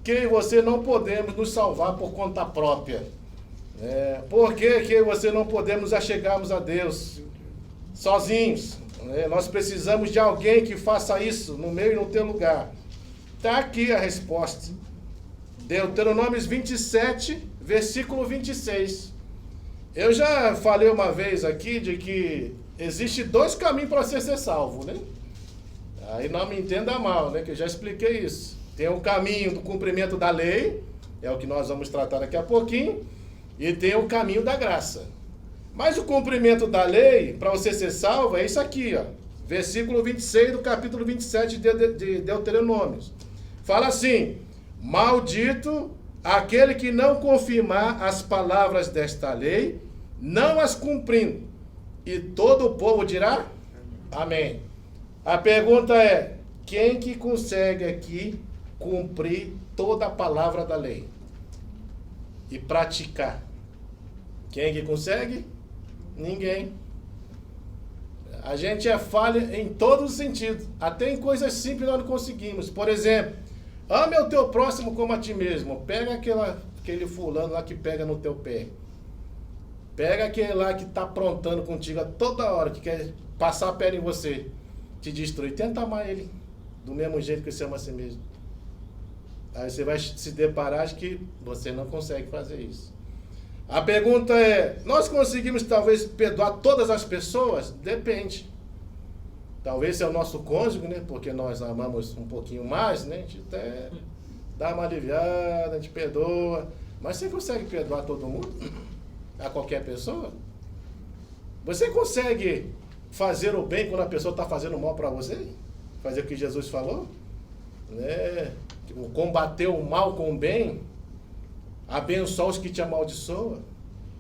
que você não podemos nos salvar por conta própria. Por que você não podemos achegarmos a Deus sozinhos? Nós precisamos de alguém que faça isso no meu e no teu lugar. Está aqui a resposta. Deuteronômio 27, versículo 26. Eu já falei uma vez aqui de que existe 2 caminhos para ser salvo, né? Aí não me entenda mal, né? Que eu já expliquei isso. Tem o caminho do cumprimento da lei, é o que nós vamos tratar daqui a pouquinho, e tem o caminho da graça. Mas o cumprimento da lei, para você ser salvo, é isso aqui, ó. Versículo 26 do capítulo 27 de Deuteronômio. Fala assim: maldito aquele que não confirmar as palavras desta lei, não as cumprindo. E todo o povo dirá: amém. A pergunta é: quem que consegue aqui cumprir toda a palavra da lei e praticar? Quem que consegue? Ninguém. A gente é falha em todos os sentidos. Até em coisas simples nós não conseguimos. Por exemplo, ame o teu próximo como a ti mesmo. Pega aquele fulano lá que pega no teu pé. Pega aquele lá que está aprontando contigo a toda hora, que quer passar a perna em você, te destruir. Tenta amar ele do mesmo jeito que você ama a si mesmo. Aí você vai se deparar que você não consegue fazer isso. A pergunta é: nós conseguimos talvez perdoar todas as pessoas? Depende. Talvez seja o nosso cônjuge, né? Porque nós amamos um pouquinho mais, né? A gente até dá uma aliviada, a gente perdoa. Mas você consegue perdoar todo mundo? A qualquer pessoa? Você consegue fazer o bem quando a pessoa está fazendo mal para você? Fazer o que Jesus falou? Né? Combater o mal com o bem, abençoar os que te amaldiçoam,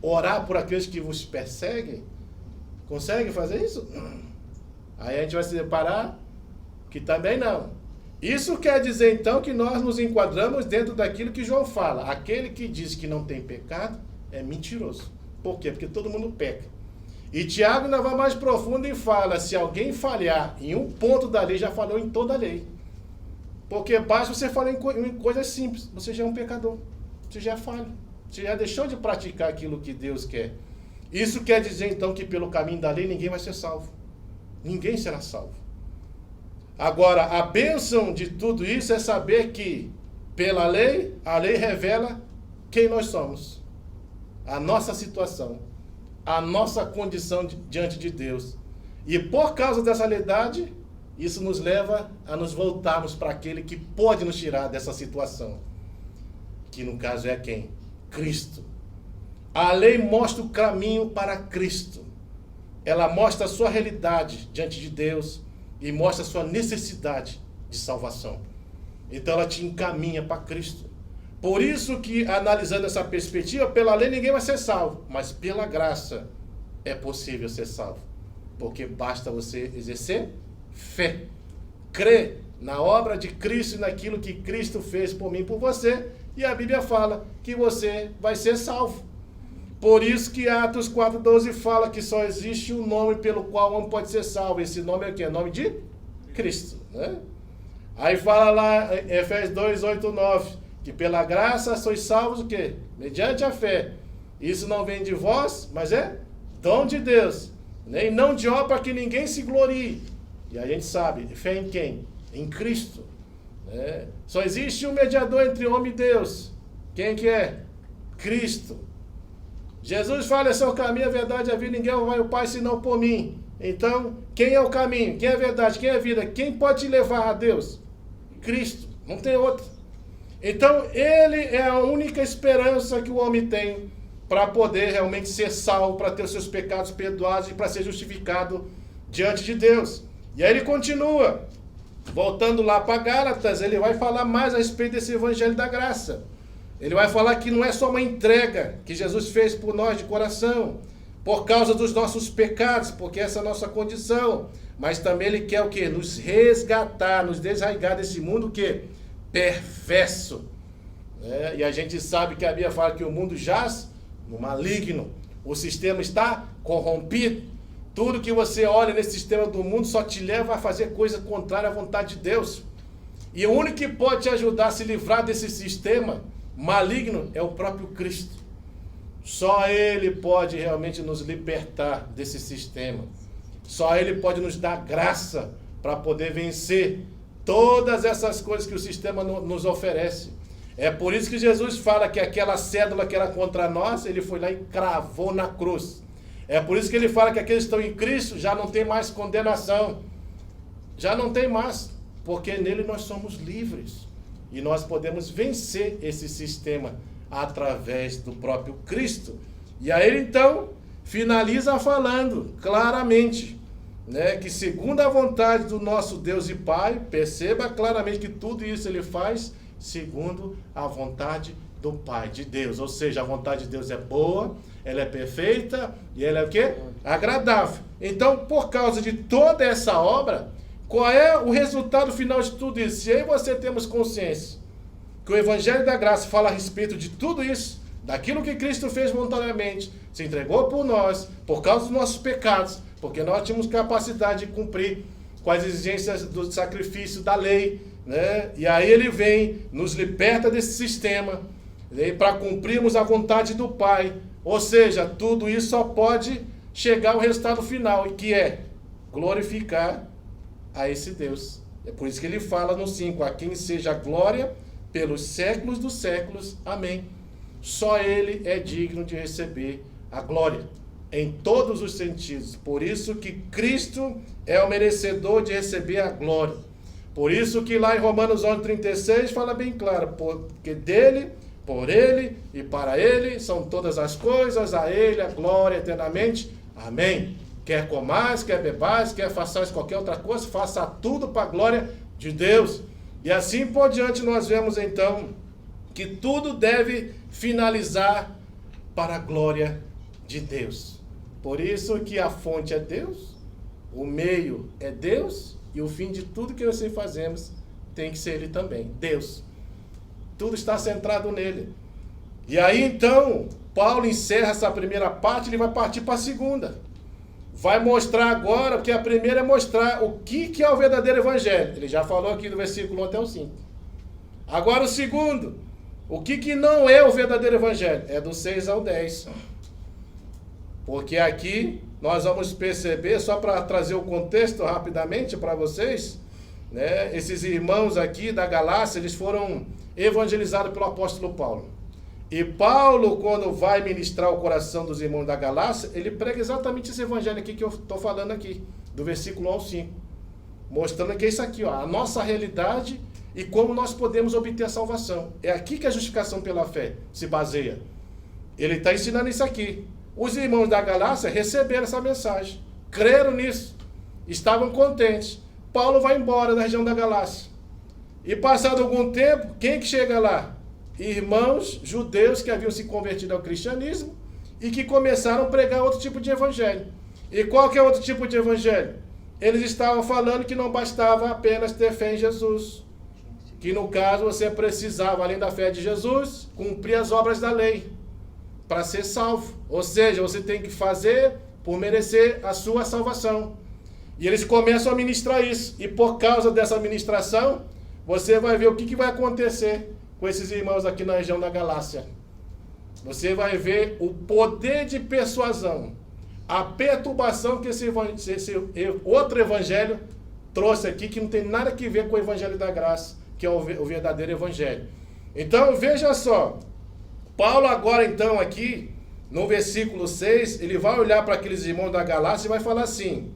orar por aqueles que vos perseguem. Consegue fazer isso? Aí a gente vai se deparar que também não. Isso quer dizer então que nós nos enquadramos dentro daquilo que João fala: aquele que diz que não tem pecado é mentiroso. Por quê? Porque todo mundo peca. E Tiago ainda vai mais profundo e fala: se alguém falhar em um ponto da lei, já falhou em toda a lei. Porque basta você falar em coisas simples, você já é um pecador, você já é falho, você já deixou de praticar aquilo que Deus quer. Isso quer dizer então que pelo caminho da lei ninguém vai ser salvo. Ninguém será salvo. Agora, a bênção de tudo isso é saber que pela lei, a lei revela quem nós somos, a nossa situação, a nossa condição diante de Deus. E por causa dessa lealdade, isso nos leva a nos voltarmos para aquele que pode nos tirar dessa situação. Que no caso é quem? Cristo. A lei mostra o caminho para Cristo. Ela mostra a sua realidade diante de Deus e mostra a sua necessidade de salvação. Então ela te encaminha para Cristo. Por isso que, analisando essa perspectiva, pela lei ninguém vai ser salvo, mas pela graça é possível ser salvo. Porque basta você exercer fé, crer na obra de Cristo e naquilo que Cristo fez por mim e por você, e a Bíblia fala que você vai ser salvo. Por isso que Atos 4,12 fala que só existe um nome pelo qual o homem pode ser salvo. Esse nome é o quê? É o nome de Cristo, né? Aí fala lá em Efésios 2, 8, 9, que pela graça sois salvos o quê? Mediante a fé. Isso não vem de vós, mas é dom de Deus. Nem não de obra para que ninguém se glorie. E a gente sabe, fé em quem? Em Cristo. Né? Só existe um mediador entre homem e Deus. Quem que é? Cristo. Jesus fala: esse é o caminho, a verdade e a vida, ninguém vai ao Pai senão por mim. Então, quem é o caminho? Quem é a verdade? Quem é a vida? Quem pode te levar a Deus? Cristo. Não tem outro. Então, ele é a única esperança que o homem tem para poder realmente ser salvo, para ter os seus pecados perdoados e para ser justificado diante de Deus. E aí ele continua, voltando lá para Gálatas, ele vai falar mais a respeito desse evangelho da graça. Ele vai falar que não é só uma entrega que Jesus fez por nós de coração, por causa dos nossos pecados, porque essa é a nossa condição, mas também ele quer o quê? Nos resgatar, nos desarraigar desse mundo que perverso. E a gente sabe que a Bíblia fala que o mundo jaz no maligno, o sistema está corrompido. Tudo que você olha nesse sistema do mundo só te leva a fazer coisa contrária à vontade de Deus. E o único que pode te ajudar a se livrar desse sistema maligno é o próprio Cristo. Só Ele pode realmente nos libertar desse sistema. Só Ele pode nos dar graça para poder vencer todas essas coisas que o sistema nos oferece. É por isso que Jesus fala que aquela cédula que era contra nós, Ele foi lá e cravou na cruz. É por isso que Ele fala que aqueles que estão em Cristo já não tem mais condenação. Já não tem mais, porque nele nós somos livres. E nós podemos vencer esse sistema através do próprio Cristo. E aí ele então finaliza falando claramente, né, que segundo a vontade do nosso Deus e Pai, perceba claramente que tudo isso ele faz segundo a vontade do Pai, de Deus. Ou seja, a vontade de Deus é boa, ela é perfeita e ela é o quê? Agradável. Então, por causa de toda essa obra, qual é o resultado final de tudo isso? Se eu e você temos consciência que o Evangelho da Graça fala a respeito de tudo isso, daquilo que Cristo fez voluntariamente, se entregou por nós, por causa dos nossos pecados, porque nós tínhamos capacidade de cumprir com as exigências do sacrifício da lei, né? E aí ele vem, nos liberta desse sistema, né, para cumprirmos a vontade do Pai. Ou seja, tudo isso só pode chegar ao resultado final, que é glorificar a esse Deus. É por isso que ele fala no 5, a quem seja a glória pelos séculos dos séculos. Amém. Só ele é digno de receber a glória, em todos os sentidos. Por isso que Cristo é o merecedor de receber a glória. Por isso que lá em Romanos 11:36 fala bem claro, porque dele, por ele e para ele são todas as coisas, a ele a glória eternamente. Amém. Quer comais, quer bebais, quer façais qualquer outra coisa, faça tudo para a glória de Deus. E assim por diante nós vemos então que tudo deve finalizar para a glória de Deus. Por isso que a fonte é Deus, o meio é Deus e o fim de tudo que nós fazemos tem que ser Ele também, Deus. Tudo está centrado nele. E aí então, Paulo encerra essa primeira parte, ele vai partir para a segunda. Vai mostrar agora, porque a primeira é mostrar o que é o verdadeiro evangelho. Ele já falou aqui do versículo 1 até o 5. Agora o segundo, o que não é o verdadeiro evangelho? É do 6 ao 10. Porque aqui nós vamos perceber, só para trazer o contexto rapidamente para vocês, né, esses irmãos aqui da Galácia, eles foram evangelizados pelo apóstolo Paulo. E Paulo, quando vai ministrar o coração dos irmãos da Galácia, ele prega exatamente esse evangelho aqui que eu estou falando aqui, do versículo 1 ao 5. Mostrando que é isso aqui, ó, a nossa realidade e como nós podemos obter a salvação. É aqui que a justificação pela fé se baseia. Ele está ensinando isso aqui. Os irmãos da Galácia receberam essa mensagem, creram nisso, estavam contentes. Paulo vai embora da região da Galácia. E passado algum tempo, quem que chega lá? Irmãos judeus que haviam se convertido ao cristianismo e que começaram a pregar outro tipo de evangelho. E qual que é outro tipo de evangelho? Eles estavam falando que não bastava apenas ter fé em Jesus. Que no caso você precisava, além da fé de Jesus, cumprir as obras da lei para ser salvo. Ou seja, você tem que fazer por merecer a sua salvação. E eles começam a ministrar isso. E por causa dessa ministração, você vai ver o que vai acontecer com esses irmãos aqui na região da Galácia. Você vai ver o poder de persuasão, a perturbação que esse outro evangelho trouxe aqui, que não tem nada a ver com o evangelho da graça, que é o verdadeiro evangelho. Então, veja só, Paulo agora então aqui, no versículo 6, ele vai olhar para aqueles irmãos da Galácia e vai falar assim: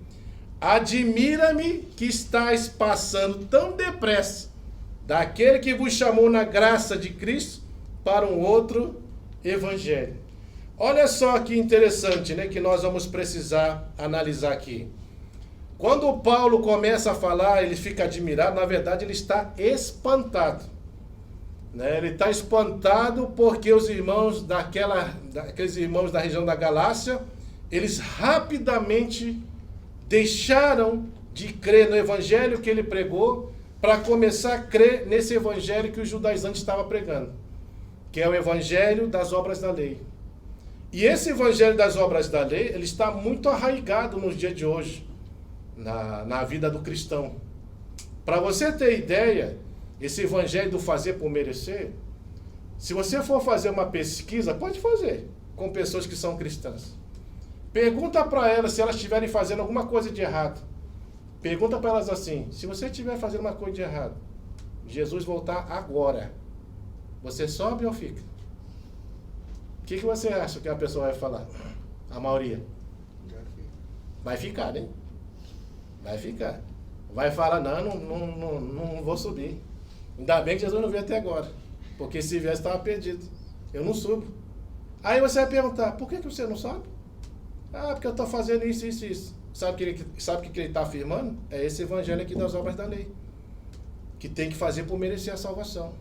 admira-me que estáis passando tão depressa daquele que vos chamou na graça de Cristo para um outro evangelho. Olha só que interessante, né, que nós vamos precisar analisar aqui. Quando o Paulo começa a falar, ele fica admirado, na verdade ele está espantado. Né? Ele está espantado porque os irmãos aqueles irmãos da região da Galácia, eles rapidamente deixaram de crer no evangelho que ele pregou para começar a crer nesse evangelho que os judaizantes estavam pregando, que é o evangelho das obras da lei. E esse evangelho das obras da lei, ele está muito arraigado nos dias de hoje, na vida do cristão. Para você ter ideia, esse evangelho do fazer por merecer, se você for fazer uma pesquisa, pode fazer, com pessoas que são cristãs. Pergunta para elas se elas estiverem fazendo alguma coisa de errado. Pergunta para elas assim: se você estiver fazendo uma coisa de errado, Jesus voltar agora, você sobe ou fica? O que você acha que a pessoa vai falar? A maioria? Vai ficar, né? Vai ficar. vai falar, não vou subir. Ainda bem que Jesus não veio até agora. Porque se viesse, estava perdido. Eu não subo. Aí você vai perguntar, por que você não sobe? Ah, porque eu estou fazendo isso, isso, isso. Sabe o que ele está afirmando? É esse evangelho aqui das obras da lei. Que tem que fazer por merecer a salvação.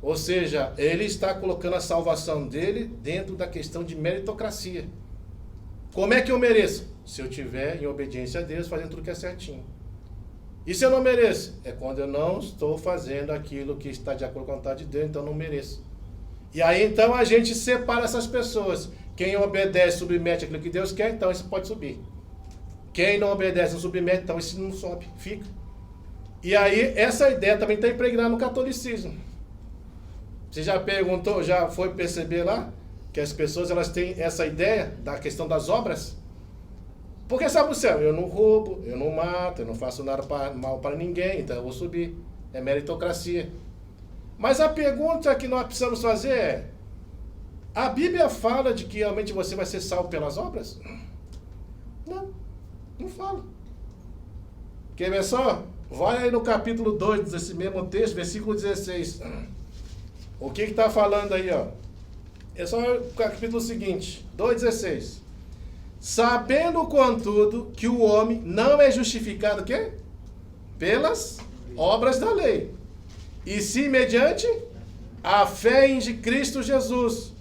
Ou seja, ele está colocando a salvação dele dentro da questão de meritocracia. Como é que eu mereço? Se eu estiver em obediência a Deus, fazendo tudo que é certinho. E se eu não mereço? É quando eu não estou fazendo aquilo que está de acordo com a vontade de Deus, então eu não mereço. E aí então a gente separa essas pessoas. Quem obedece, submete aquilo que Deus quer, então esse pode subir. Quem não obedece, não submete, então esse não sobe, fica. E aí essa ideia também está impregnada no catolicismo. Você já perguntou, já foi perceber lá que as pessoas elas têm essa ideia da questão das obras? Porque sabe o céu, eu não roubo, eu não mato, eu não faço nada mal para ninguém, então eu vou subir. É meritocracia. Mas a pergunta que nós precisamos fazer é, a Bíblia fala de que realmente você vai ser salvo pelas obras? Não fala. Quer ver só? Vai aí no capítulo 2 desse mesmo texto, versículo 16. O que está falando aí, ó? É só o capítulo seguinte, 2,16. Sabendo, contudo, que o homem não é justificado, o quê? Pelas obras da lei. E sim mediante a fé em Cristo Jesus.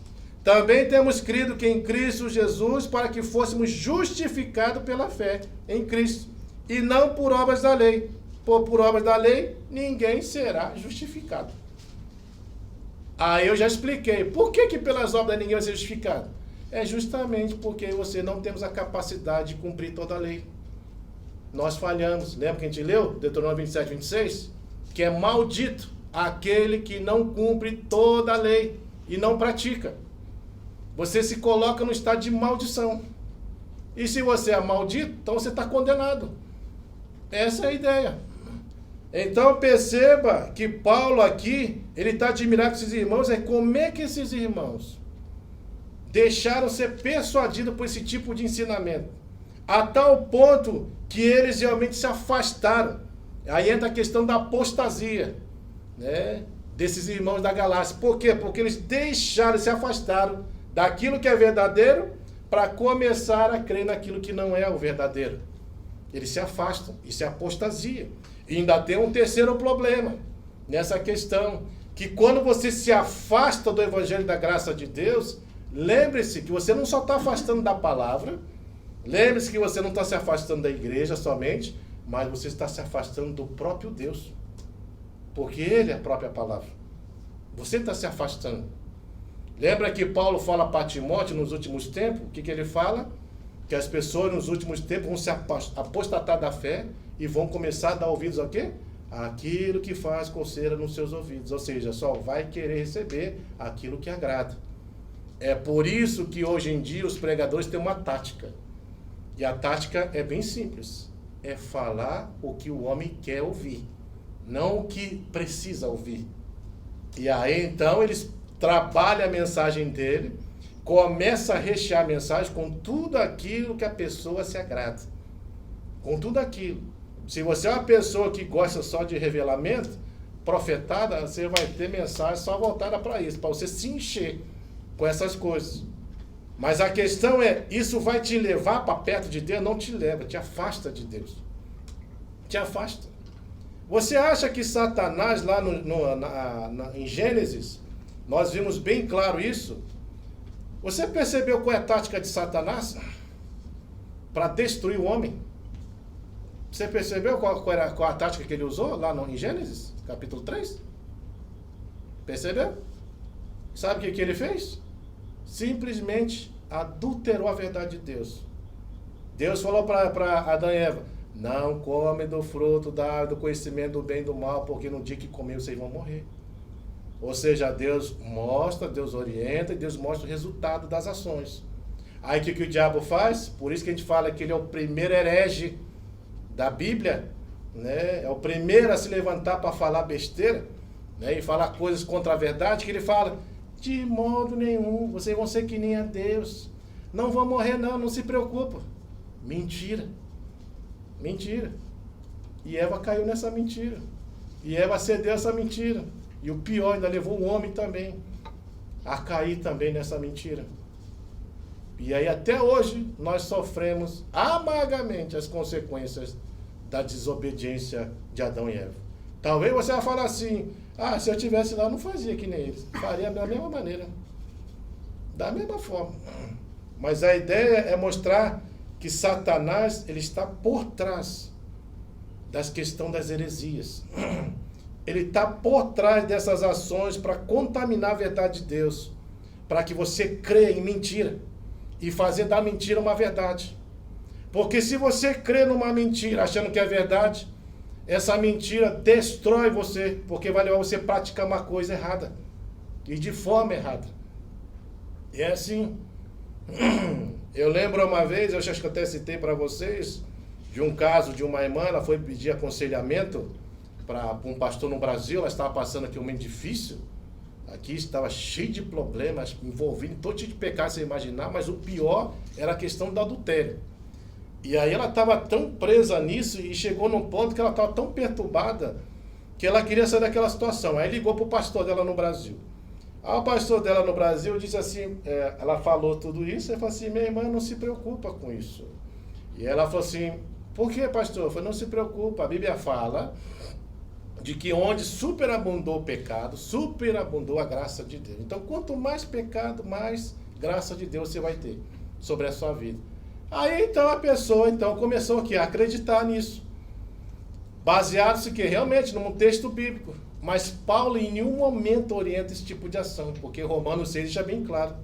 Também temos crido que em Cristo Jesus, para que fôssemos justificados pela fé em Cristo, e não por obras da lei. Por obras da lei, ninguém será justificado. Aí eu já expliquei. Por que pelas obras ninguém vai ser justificado? É justamente porque você não temos a capacidade de cumprir toda a lei. Nós falhamos. Lembra que a gente leu? Deuteronômio 27, 26? Que é maldito aquele que não cumpre toda a lei e não pratica. Você se coloca no estado de maldição. E se você é maldito, então você está condenado. Essa é a ideia. Então perceba que Paulo aqui, ele está admirado com esses irmãos, como é que esses irmãos deixaram ser persuadidos por esse tipo de ensinamento, a tal ponto que eles realmente se afastaram. Aí entra a questão da apostasia, né, desses irmãos da Galácia. Por quê? Porque eles deixaram, se afastaram daquilo que é verdadeiro para começar a crer naquilo que não é o verdadeiro. Eles se afastam, isso é apostasia. E ainda tem um terceiro problema nessa questão, que quando você se afasta do Evangelho da graça de Deus, lembre-se que você não só está afastando da palavra, lembre-se que você não está se afastando da igreja somente, mas você está se afastando do próprio Deus, porque Ele é a própria palavra. Você está se afastando. Lembra que Paulo fala para Timóteo nos últimos tempos, o que ele fala? Que as pessoas nos últimos tempos vão se apostatar da fé e vão começar a dar ouvidos ao quê? Aquilo que faz coceira nos seus ouvidos. Ou seja, só vai querer receber aquilo que agrada. É por isso que hoje em dia os pregadores têm uma tática. E a tática é bem simples. É falar o que o homem quer ouvir, não o que precisa ouvir. E aí então eles trabalham a mensagem dele, começa a rechear a mensagem com tudo aquilo que a pessoa se agrada. Com tudo aquilo. Se você é uma pessoa que gosta só de revelamento, profetada, você vai ter mensagem só voltada para isso, para você se encher com essas coisas. Mas a questão é, isso vai te levar para perto de Deus? Não te leva, te afasta de Deus. Te afasta. Você acha que Satanás, lá em Gênesis, nós vimos bem claro isso? Você percebeu qual é a tática de Satanás? Para destruir o homem. Você percebeu qual a tática que ele usou lá em Gênesis, capítulo 3? Percebeu? Sabe o que ele fez? Simplesmente adulterou a verdade de Deus. Deus falou para Adão e Eva, não come do fruto do conhecimento do bem e do mal, porque no dia que comer vocês vão morrer. Ou seja, Deus mostra, Deus orienta e Deus mostra o resultado das ações. Aí o que o diabo faz? Por isso que a gente fala que ele é o primeiro herege da Bíblia, né? É o primeiro a se levantar para falar besteira, né? E falar coisas contra a verdade, que ele fala, de modo nenhum, vocês vão ser que nem a Deus. Não vão morrer não se preocupa. Mentira. Mentira. E Eva caiu nessa mentira. E Eva cedeu essa mentira. E o pior, ainda levou o homem também a cair também nessa mentira. E aí até hoje nós sofremos amargamente as consequências da desobediência de Adão e Eva. Talvez você vai falar assim, se eu estivesse lá eu não fazia que nem eles. Faria da mesma maneira. Da mesma forma. Mas a ideia é mostrar que Satanás ele está por trás das questões das heresias. Ele está por trás dessas ações para contaminar a verdade de Deus, para que você creia em mentira e fazer da mentira uma verdade. Porque se você crê numa mentira achando que é verdade, essa mentira destrói você, porque vai levar você a praticar uma coisa errada e de forma errada. E é assim. Eu lembro uma vez, eu acho que até citei para vocês, de um caso de uma irmã, ela foi pedir aconselhamento para um pastor no Brasil, ela estava passando aqui um momento difícil, aqui estava cheio de problemas, envolvendo todo tipo de pecado, você imaginar, mas o pior era a questão do adultério. E aí ela estava tão presa nisso e chegou num ponto que ela estava tão perturbada que ela queria sair daquela situação. Aí ligou para o pastor dela no Brasil. Aí o pastor dela no Brasil disse assim, ela falou tudo isso, e falou assim, minha irmã não se preocupa com isso. E ela falou assim, por que, pastor? Eu falei, não se preocupa, a Bíblia fala de que onde superabundou o pecado, superabundou a graça de Deus. Então, quanto mais pecado, mais graça de Deus você vai ter sobre a sua vida. Aí, então, a pessoa começou a acreditar nisso. Baseado-se que realmente num texto bíblico. Mas Paulo em nenhum momento orienta esse tipo de ação, porque Romanos 6 deixa bem claro.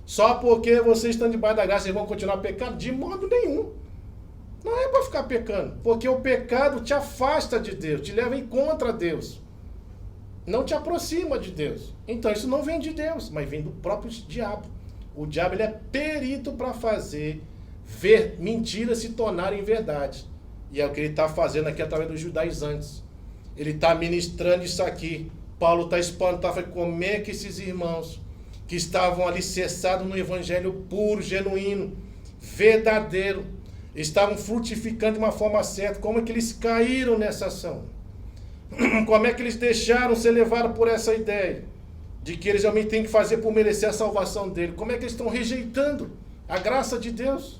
Só porque vocês estão debaixo da graça, vocês vão continuar pecando? De modo nenhum. Não é para ficar pecando, porque o pecado te afasta de Deus, te leva em contra Deus. Não te aproxima de Deus. Então isso não vem de Deus, mas vem do próprio diabo. O diabo ele é perito para fazer ver mentiras se tornarem verdade. E é o que ele está fazendo aqui através dos judaizantes. Ele está ministrando isso aqui. Paulo está espantado, falando, como é que esses irmãos que estavam alicerçados no evangelho puro, genuíno, verdadeiro, estavam frutificando de uma forma certa, como é que eles caíram nessa ação? Como é que eles deixaram ser levados por essa ideia de que eles realmente têm que fazer por merecer a salvação dele? Como é que eles estão rejeitando a graça de Deus?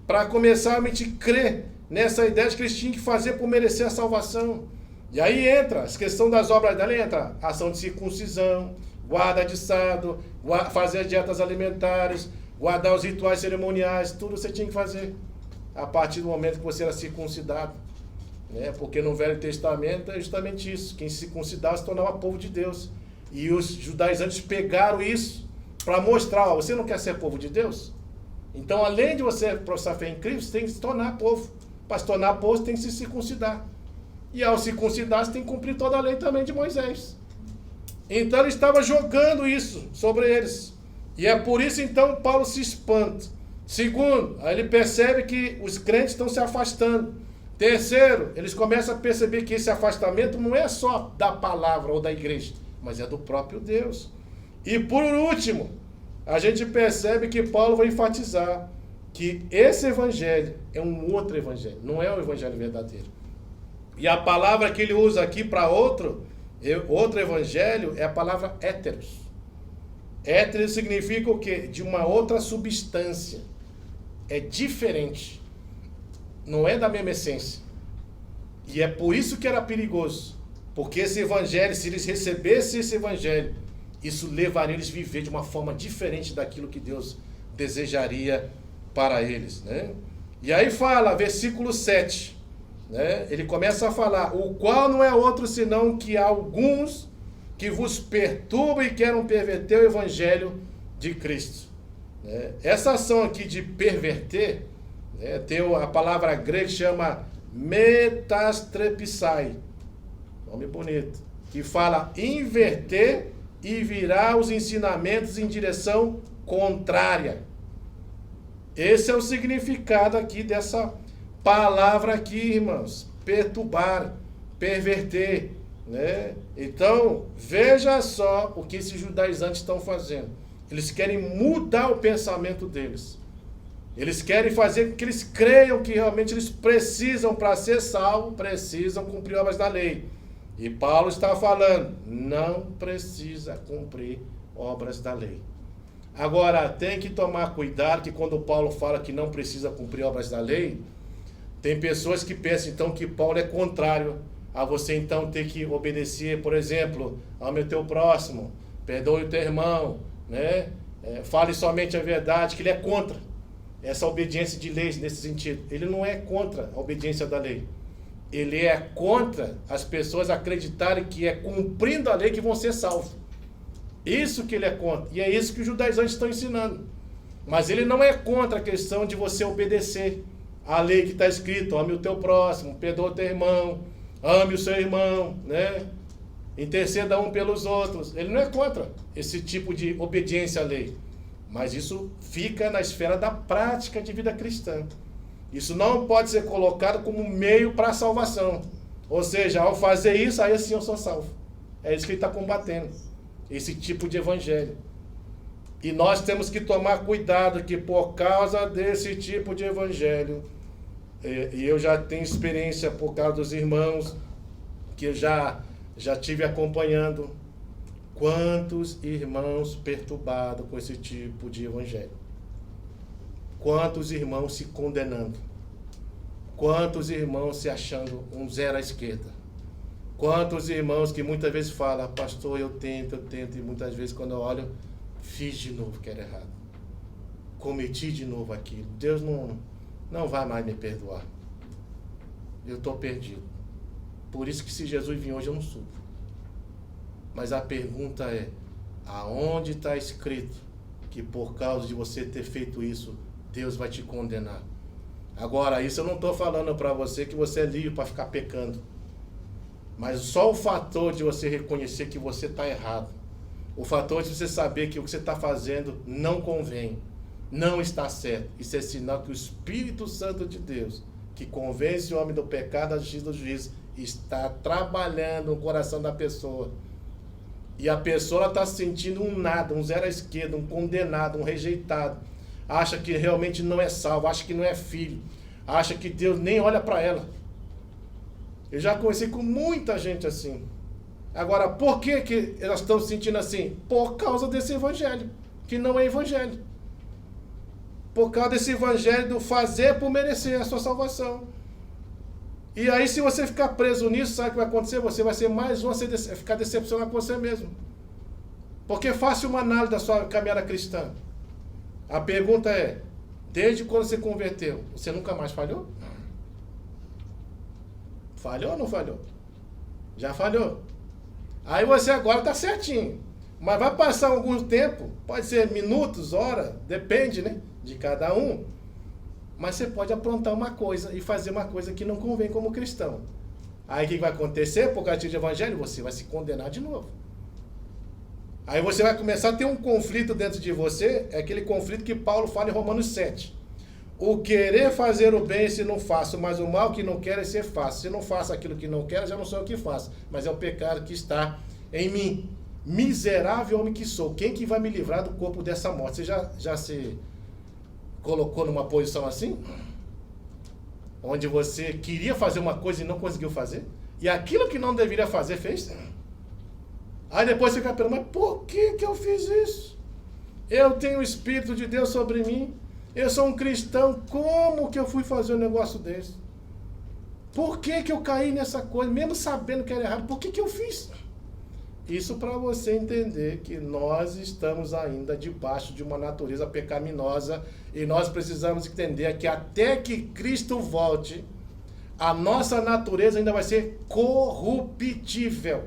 Para começar a realmente crer nessa ideia de que eles tinham que fazer por merecer a salvação. E aí entra, a questão das obras dela entra, ação de circuncisão, guarda de sábado, fazer dietas alimentares, guardar os rituais cerimoniais, tudo você tinha que fazer a partir do momento que você era circuncidado. Né? Porque no Velho Testamento é justamente isso, quem se circuncidava se tornava povo de Deus. E os judaizantes pegaram isso para mostrar, você não quer ser povo de Deus? Então, além de você professar fé em Cristo, você tem que se tornar povo. Para se tornar povo, você tem que se circuncidar. E ao circuncidar, você tem que cumprir toda a lei também de Moisés. Então, ele estava jogando isso sobre eles. E é por isso, então, Paulo se espanta. Segundo, aí ele percebe que os crentes estão se afastando. Terceiro, eles começam a perceber que esse afastamento não é só da palavra ou da igreja, mas é do próprio Deus. E por último, a gente percebe que Paulo vai enfatizar que esse evangelho é um outro evangelho, não é o evangelho verdadeiro. E a palavra que ele usa aqui para outro evangelho é a palavra héteros. Héteros significa o quê? De uma outra substância. É diferente. Não é da mesma essência. E é por isso que era perigoso. Porque esse evangelho, se eles recebessem esse evangelho, isso levaria eles a viver de uma forma diferente daquilo que Deus desejaria para eles. Né? E aí fala, versículo 7. Né? Ele começa a falar, o qual não é outro senão que há alguns que vos perturbam e querem perverter o evangelho de Cristo. Né? Essa ação aqui de perverter, né, tem a palavra grega que chama metastrepsai, nome bonito, que fala inverter e virar os ensinamentos em direção contrária. Esse é o significado aqui dessa palavra aqui, irmãos, perturbar, perverter, né? Então, veja só o que esses judaizantes estão fazendo. Eles querem mudar o pensamento deles. Eles querem fazer com que eles creiam que realmente eles precisam, para ser salvo, precisam cumprir obras da lei. E Paulo está falando, não precisa cumprir obras da lei. Agora, tem que tomar cuidado que quando Paulo fala que não precisa cumprir obras da lei, tem pessoas que pensam então que Paulo é contrário a você então ter que obedecer, por exemplo, ame o teu próximo, perdoe o teu irmão, né? Fale somente a verdade, que ele é contra essa obediência de leis nesse sentido. Ele não é contra a obediência da lei. Ele é contra as pessoas acreditarem que é cumprindo a lei que vão ser salvos. Isso que ele é contra. E é isso que os judaizantes estão ensinando. Mas ele não é contra a questão de você obedecer à lei que está escrito, ame o teu próximo, perdoa o teu irmão, ame o seu irmão, né? Interceda um pelos outros. Ele não é contra esse tipo de obediência à lei. Mas isso fica na esfera da prática de vida cristã. Isso não pode ser colocado como meio para a salvação. Ou seja, ao fazer isso, aí sim eu sou salvo. É isso que ele está combatendo. Esse tipo de evangelho. E nós temos que tomar cuidado que por causa desse tipo de evangelho, e eu já tenho experiência por causa dos irmãos, que eu já tive acompanhando, quantos irmãos perturbados com esse tipo de evangelho. Quantos irmãos se condenando. Quantos irmãos se achando um zero à esquerda. Quantos irmãos que muitas vezes falam, pastor, eu tento, e muitas vezes quando eu olho, fiz de novo que era errado. Cometi de novo aquilo. Deus não vai mais me perdoar. Eu estou perdido. Por isso que se Jesus vir hoje eu não subo. Mas a pergunta é, aonde está escrito que por causa de você ter feito isso, Deus vai te condenar? Agora, isso eu não estou falando para você que você é livre para ficar pecando. Mas só o fator de você reconhecer que você está errado, o fator de você saber que o que você está fazendo não convém, não está certo, isso é sinal que o Espírito Santo de Deus, que convence o homem do pecado, da justiça e do juízo, está trabalhando no coração da pessoa. E a pessoa está se sentindo um nada, um zero à esquerda, um condenado, um rejeitado. Acha que realmente não é salvo, acha que não é filho, acha que Deus nem olha para ela. Eu já conversei com muita gente assim. Agora, por que elas estão se sentindo assim? Por causa desse evangelho, que não é evangelho. Por causa desse evangelho do fazer por merecer a sua salvação. E aí, se você ficar preso nisso, sabe o que vai acontecer? Você vai ser mais um a ficar decepcionado com você mesmo. Porque faça uma análise da sua caminhada cristã. A pergunta é, desde quando você converteu, você nunca mais falhou? Falhou ou não falhou? Já falhou. Aí você agora está certinho. Mas vai passar algum tempo, pode ser minutos, horas, depende, né, de cada um. Mas você pode aprontar uma coisa e fazer uma coisa que não convém como cristão. Aí o que vai acontecer? Por causa de evangelho, você vai se condenar de novo. Aí você vai começar a ter um conflito dentro de você, é aquele conflito que Paulo fala em Romanos 7. O querer fazer o bem se não faço, mas o mal que não quero é ser faço. Se não faço aquilo que não quero, já não sou eu que faço, mas é o pecado que está em mim. Miserável homem que sou, quem que vai me livrar do corpo dessa morte? Você já se colocou numa posição assim? Onde você queria fazer uma coisa e não conseguiu fazer? E aquilo que não deveria fazer, fez? Aí depois você fica pensando, mas por que eu fiz isso? Eu tenho o Espírito de Deus sobre mim. Eu sou um cristão, como que eu fui fazer um negócio desse? Por que eu caí nessa coisa, mesmo sabendo que era errado? Por que eu fiz? Isso para você entender que nós estamos ainda debaixo de uma natureza pecaminosa e nós precisamos entender que até que Cristo volte, a nossa natureza ainda vai ser corruptível.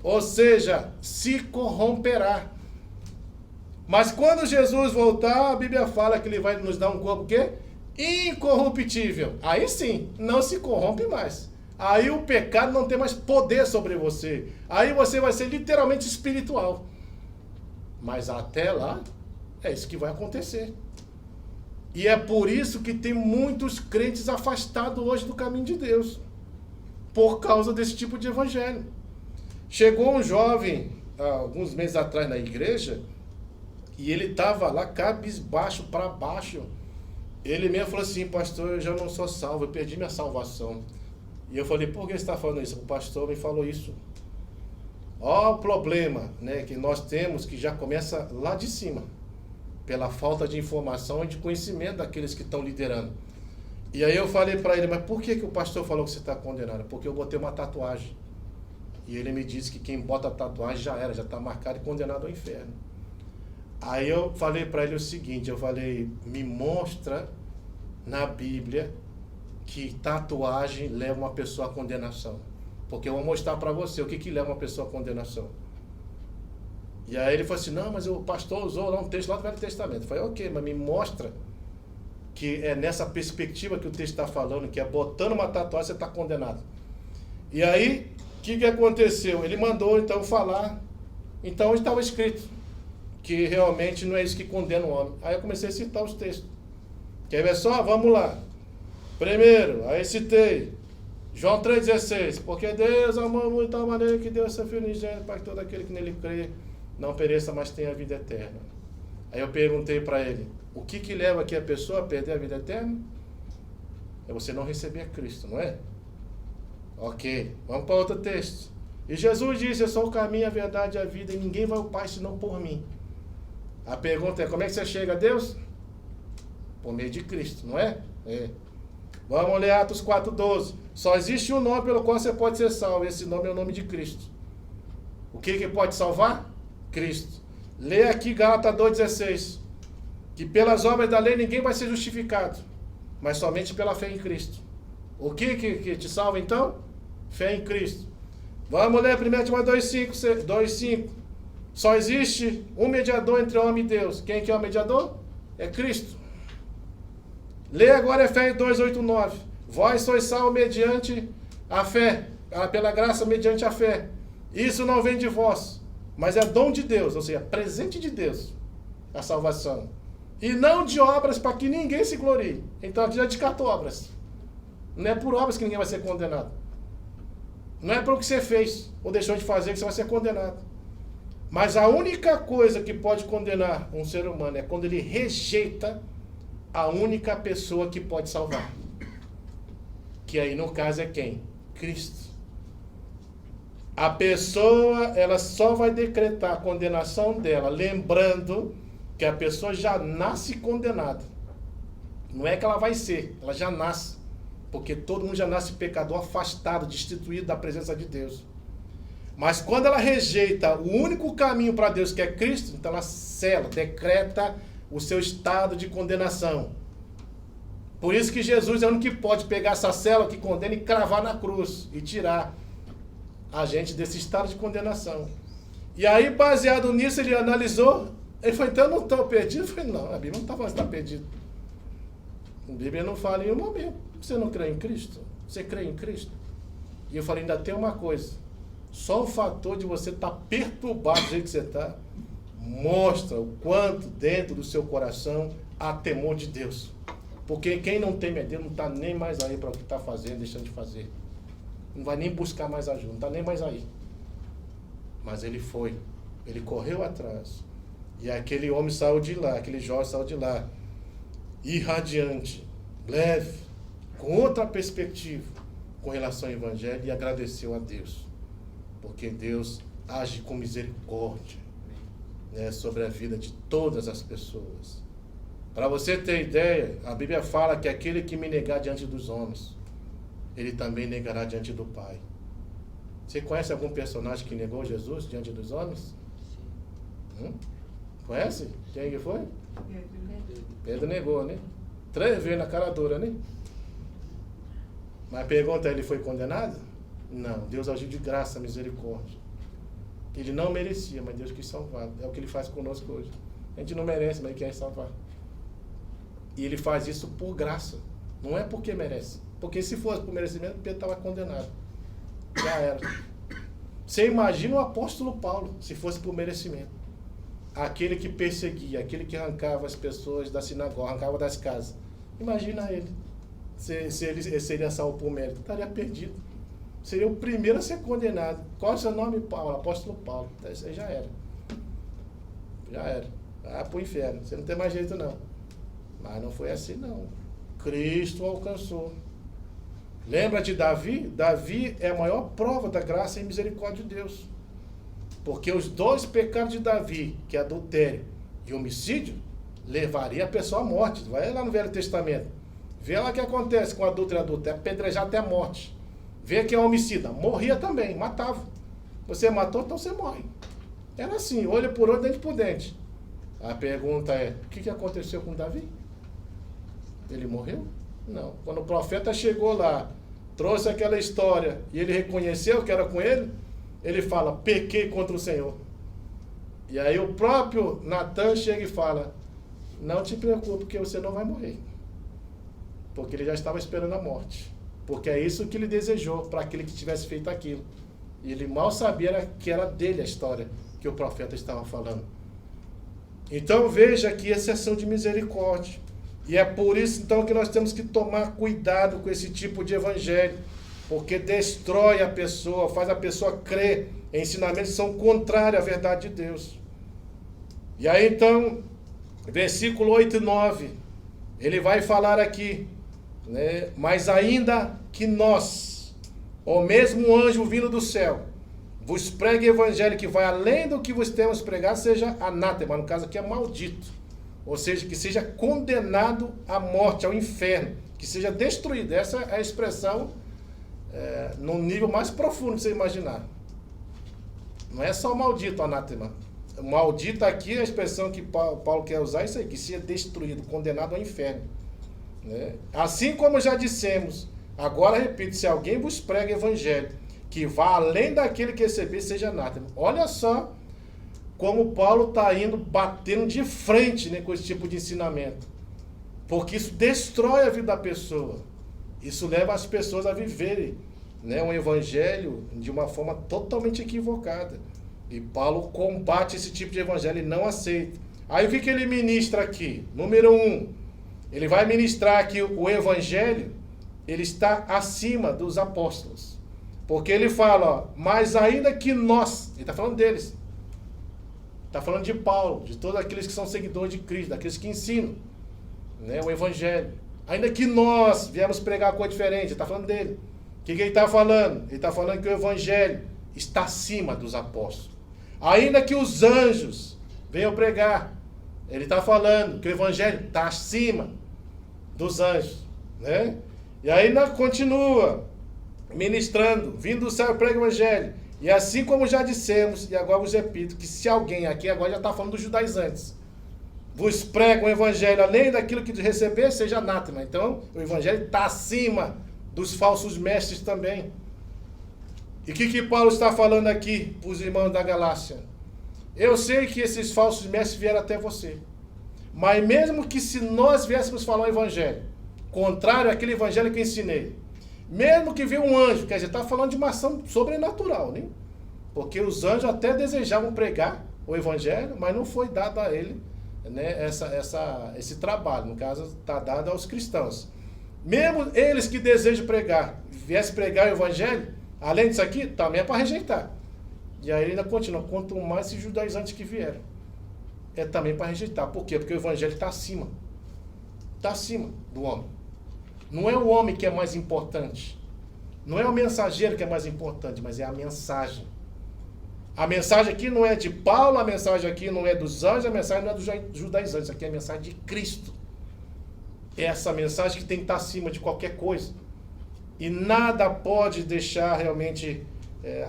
Ou seja, se corromperá. Mas quando Jesus voltar, a Bíblia fala que ele vai nos dar um corpo quê? Incorruptível. Aí sim, não se corrompe mais. Aí o pecado não tem mais poder sobre você. Aí você vai ser literalmente espiritual. Mas até lá, é isso que vai acontecer. E é por isso que tem muitos crentes afastados hoje do caminho de Deus. Por causa desse tipo de evangelho. Chegou um jovem, alguns meses atrás na igreja, e ele estava lá cabisbaixo para baixo. Ele mesmo falou assim, pastor, eu já não sou salvo, eu perdi minha salvação. E eu falei, por que você está falando isso? O pastor me falou isso. Ó o problema, né, que nós temos, que já começa lá de cima, pela falta de informação e de conhecimento daqueles que estão liderando. E aí eu falei para ele, mas por que o pastor falou que você está condenado? Porque eu botei uma tatuagem. E ele me disse que quem bota tatuagem já era, já está marcado e condenado ao inferno. Aí eu falei para ele o seguinte, eu falei, me mostra na Bíblia que tatuagem leva uma pessoa à condenação. Porque eu vou mostrar para você o que leva uma pessoa à condenação. E aí ele falou assim, não, mas o pastor usou lá um texto lá do Velho Testamento. Eu falei, ok, mas me mostra que é nessa perspectiva que o texto está falando, que é botando uma tatuagem você está condenado. E aí, o que aconteceu? Ele mandou então falar, então estava escrito que realmente não é isso que condena o homem. Aí eu comecei a citar os textos. Quer ver só? Vamos lá. Primeiro, aí citei João 3,16, porque Deus amou muito de tal maneira que deu seu Filho unigênito para que todo aquele que nele crê não pereça, mas tenha a vida eterna. Aí eu perguntei para ele, o que leva aqui a pessoa a perder a vida eterna? É você não receber a Cristo, não é? Ok, vamos para outro texto. E Jesus disse, eu sou o caminho, a verdade e a vida, e ninguém vai ao Pai senão por mim. A pergunta é, como é que você chega a Deus? Por meio de Cristo, não é? É. Vamos ler Atos 4,12. Só existe um nome pelo qual você pode ser salvo. Esse nome é o nome de Cristo. O que pode salvar? Cristo. Lê aqui Gálatas 2,16. Que pelas obras da lei ninguém vai ser justificado, mas somente pela fé em Cristo. O que te salva então? Fé em Cristo. Vamos ler 1 Timóteo 2,5. Só existe um mediador entre homem e Deus. Quem que é o mediador? É Cristo. Lê agora Efésios 2:8-9. Vós sois salvos mediante a fé, pela graça mediante a fé. Isso não vem de vós, mas é dom de Deus, ou seja, presente de Deus, a salvação. E não de obras para que ninguém se glorie. Então aqui já descartou obras. Não é por obras que ninguém vai ser condenado. Não é pelo que você fez ou deixou de fazer que você vai ser condenado. Mas a única coisa que pode condenar um ser humano é quando ele rejeita a única pessoa que pode salvar. Que aí no caso é quem? Cristo. A pessoa, ela só vai decretar a condenação dela, lembrando que a pessoa já nasce condenada. Não é que ela vai ser, ela já nasce. Porque todo mundo já nasce pecador, afastado, destituído da presença de Deus. Mas quando ela rejeita o único caminho para Deus, que é Cristo, então ela sela, decreta o seu estado de condenação. Por isso que Jesus é o único que pode pegar essa cela que condena e cravar na cruz e tirar a gente desse estado de condenação. E aí, baseado nisso, ele analisou, ele falou, então eu não estou perdido? Eu falei, não, a Bíblia não está falando que está perdido. A Bíblia não fala em um momento. Você não crê em Cristo? Você crê em Cristo? E eu falei, ainda tem uma coisa. Só o fator de você estar perturbado do jeito que você está, mostra o quanto dentro do seu coração há temor de Deus. Porque quem não teme a Deus não está nem mais aí para o que está fazendo, deixando de fazer. Não vai nem buscar mais ajuda, não está nem mais aí. Mas ele foi, ele correu atrás. E aquele homem saiu de lá, aquele jovem saiu de lá, irradiante, leve, com outra perspectiva com relação ao Evangelho, e agradeceu a Deus. Porque Deus age com misericórdia, né, sobre a vida de todas as pessoas. Para você ter ideia, a Bíblia fala que aquele que me negar diante dos homens, ele também negará diante do Pai. Você conhece algum personagem que negou Jesus diante dos homens? Conhece? Quem que foi? Pedro negou, né? 3 vezes na cara dura, né? Mas pergunta, ele foi condenado? Não, Deus agiu de graça, misericórdia. Ele não merecia, mas Deus quis salvar. É o que ele faz conosco hoje. A gente não merece, mas ele quer salvar. E ele faz isso por graça. Não é porque merece. Porque se fosse por merecimento, Pedro estava condenado. Já era. Você imagina o apóstolo Paulo, se fosse por merecimento. Aquele que perseguia, aquele que arrancava as pessoas da sinagoga, arrancava das casas. Imagina ele. Se ele seria salvo por mérito, estaria perdido. Seria o primeiro a ser condenado. Qual é o seu nome, Paulo? Apóstolo Paulo. Isso aí já era. Já era. Ah, pro inferno. Você não tem mais jeito, não. Mas não foi assim não. Cristo alcançou. Lembra de Davi? Davi é a maior prova da graça e misericórdia de Deus. Porque os 2 pecados de Davi, que é adultério e homicídio, levaria a pessoa à morte. Vai lá no Velho Testamento. Vê lá o que acontece com adulto e adulto. É apedrejar até a morte. Vê quem é homicida. Morria também, matava. Você matou, então você morre. Era assim, olho por olho, dente por dente. A pergunta é, o que aconteceu com Davi? Ele morreu? Não. Quando o profeta chegou lá, trouxe aquela história e ele reconheceu que era com ele, ele fala, pequei contra o Senhor. E aí o próprio Natan chega e fala, não te preocupe, porque você não vai morrer. Porque ele já estava esperando a morte. Porque é isso que ele desejou para aquele que tivesse feito aquilo. E ele mal sabia que era dele a história que o profeta estava falando. Então veja que exceção de misericórdia. E é por isso então que nós temos que tomar cuidado com esse tipo de evangelho. Porque destrói a pessoa, faz a pessoa crer em ensinamentos que são contrários à verdade de Deus. E aí então, versículo 8 e 9, ele vai falar aqui, né? Mas ainda que nós, ou mesmo um anjo vindo do céu, vos pregue evangelho que vai além do que vos temos pregado, seja anátema, no caso aqui é maldito. Ou seja, que seja condenado à morte, ao inferno, que seja destruído. Essa é a expressão num nível mais profundo que você imaginar. Não é só maldito, anátema. Maldito aqui é a expressão que Paulo quer usar, isso aí, que seja destruído, condenado ao inferno. Né? Assim como já dissemos, agora repito, se alguém vos prega evangelho, que vá além daquele que receber, seja anátema. Olha só como Paulo está indo, batendo de frente, né, com esse tipo de ensinamento. Porque isso destrói a vida da pessoa. Isso leva as pessoas a viverem, né, um evangelho de uma forma totalmente equivocada. E Paulo combate esse tipo de evangelho e não aceita. Aí o que ele ministra aqui? Número 1, ele vai ministrar que o evangelho, ele está acima dos apóstolos. Porque ele fala, ó, mas ainda que nós, ele está falando deles, está falando de Paulo, de todos aqueles que são seguidores de Cristo, daqueles que ensinam, né, o evangelho. Ainda que nós viemos pregar coisa diferente, ele está falando dele. O que ele está falando? Ele está falando que o evangelho está acima dos apóstolos. Ainda que os anjos venham pregar, ele está falando que o evangelho está acima dos anjos, né? E aí continua ministrando, vindo do céu, prega o evangelho. E assim como já dissemos, e agora vos repito, que se alguém aqui, agora já está falando dos judaizantes, vos prega o evangelho além daquilo que receber, seja anátema. Então, o evangelho está acima dos falsos mestres também. E o que Paulo está falando aqui para os irmãos da Galácia? Eu sei que esses falsos mestres vieram até você. Mas mesmo que se nós viéssemos falar o evangelho, contrário àquele evangelho que eu ensinei, mesmo que venha um anjo, quer dizer, está falando de uma ação sobrenatural, né? Porque os anjos até desejavam pregar o evangelho, mas não foi dado a ele, né, esse trabalho. No caso, está dado aos cristãos. Mesmo eles que desejam pregar, viessem pregar o evangelho, além disso aqui, também é para rejeitar. E aí ele ainda continua, quanto mais esses judaizantes que vieram, é também para rejeitar. Por quê? Porque o evangelho está acima. Está acima do homem. Não é o homem que é mais importante. Não é o mensageiro que é mais importante, mas é a mensagem. A mensagem aqui não é de Paulo, a mensagem aqui não é dos anjos, a mensagem não é dos judaizantes. Aqui é a mensagem de Cristo. É essa mensagem que tem que estar acima de qualquer coisa. E nada pode deixar realmente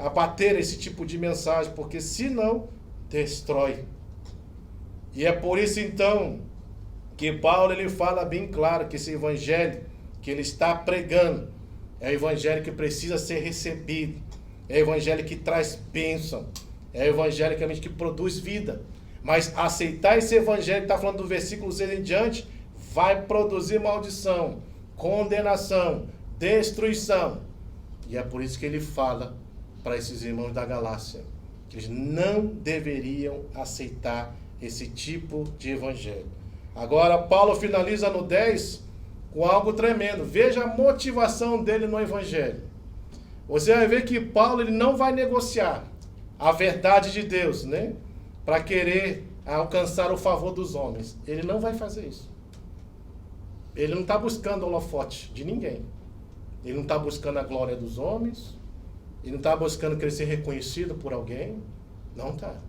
abater esse tipo de mensagem, porque senão destrói. E é por isso então que Paulo ele fala bem claro que esse evangelho que ele está pregando é o evangelho que precisa ser recebido, é o evangelho que traz bênção, é o evangelho que produz vida. Mas aceitar esse evangelho, está falando do versículo 6 em diante, vai produzir maldição, condenação, destruição. E é por isso que ele fala para esses irmãos da Galácia que eles não deveriam aceitar esse tipo de evangelho. Agora Paulo finaliza no 10 com algo tremendo. Veja a motivação dele no evangelho. Você vai ver que Paulo ele não vai negociar a verdade de Deus, né, para querer alcançar o favor dos homens. Ele não vai fazer isso. ele não está buscando holofote de ninguém. Ele não está buscando a glória dos homens. Ele não está buscando querer ser reconhecido por alguém. Não está.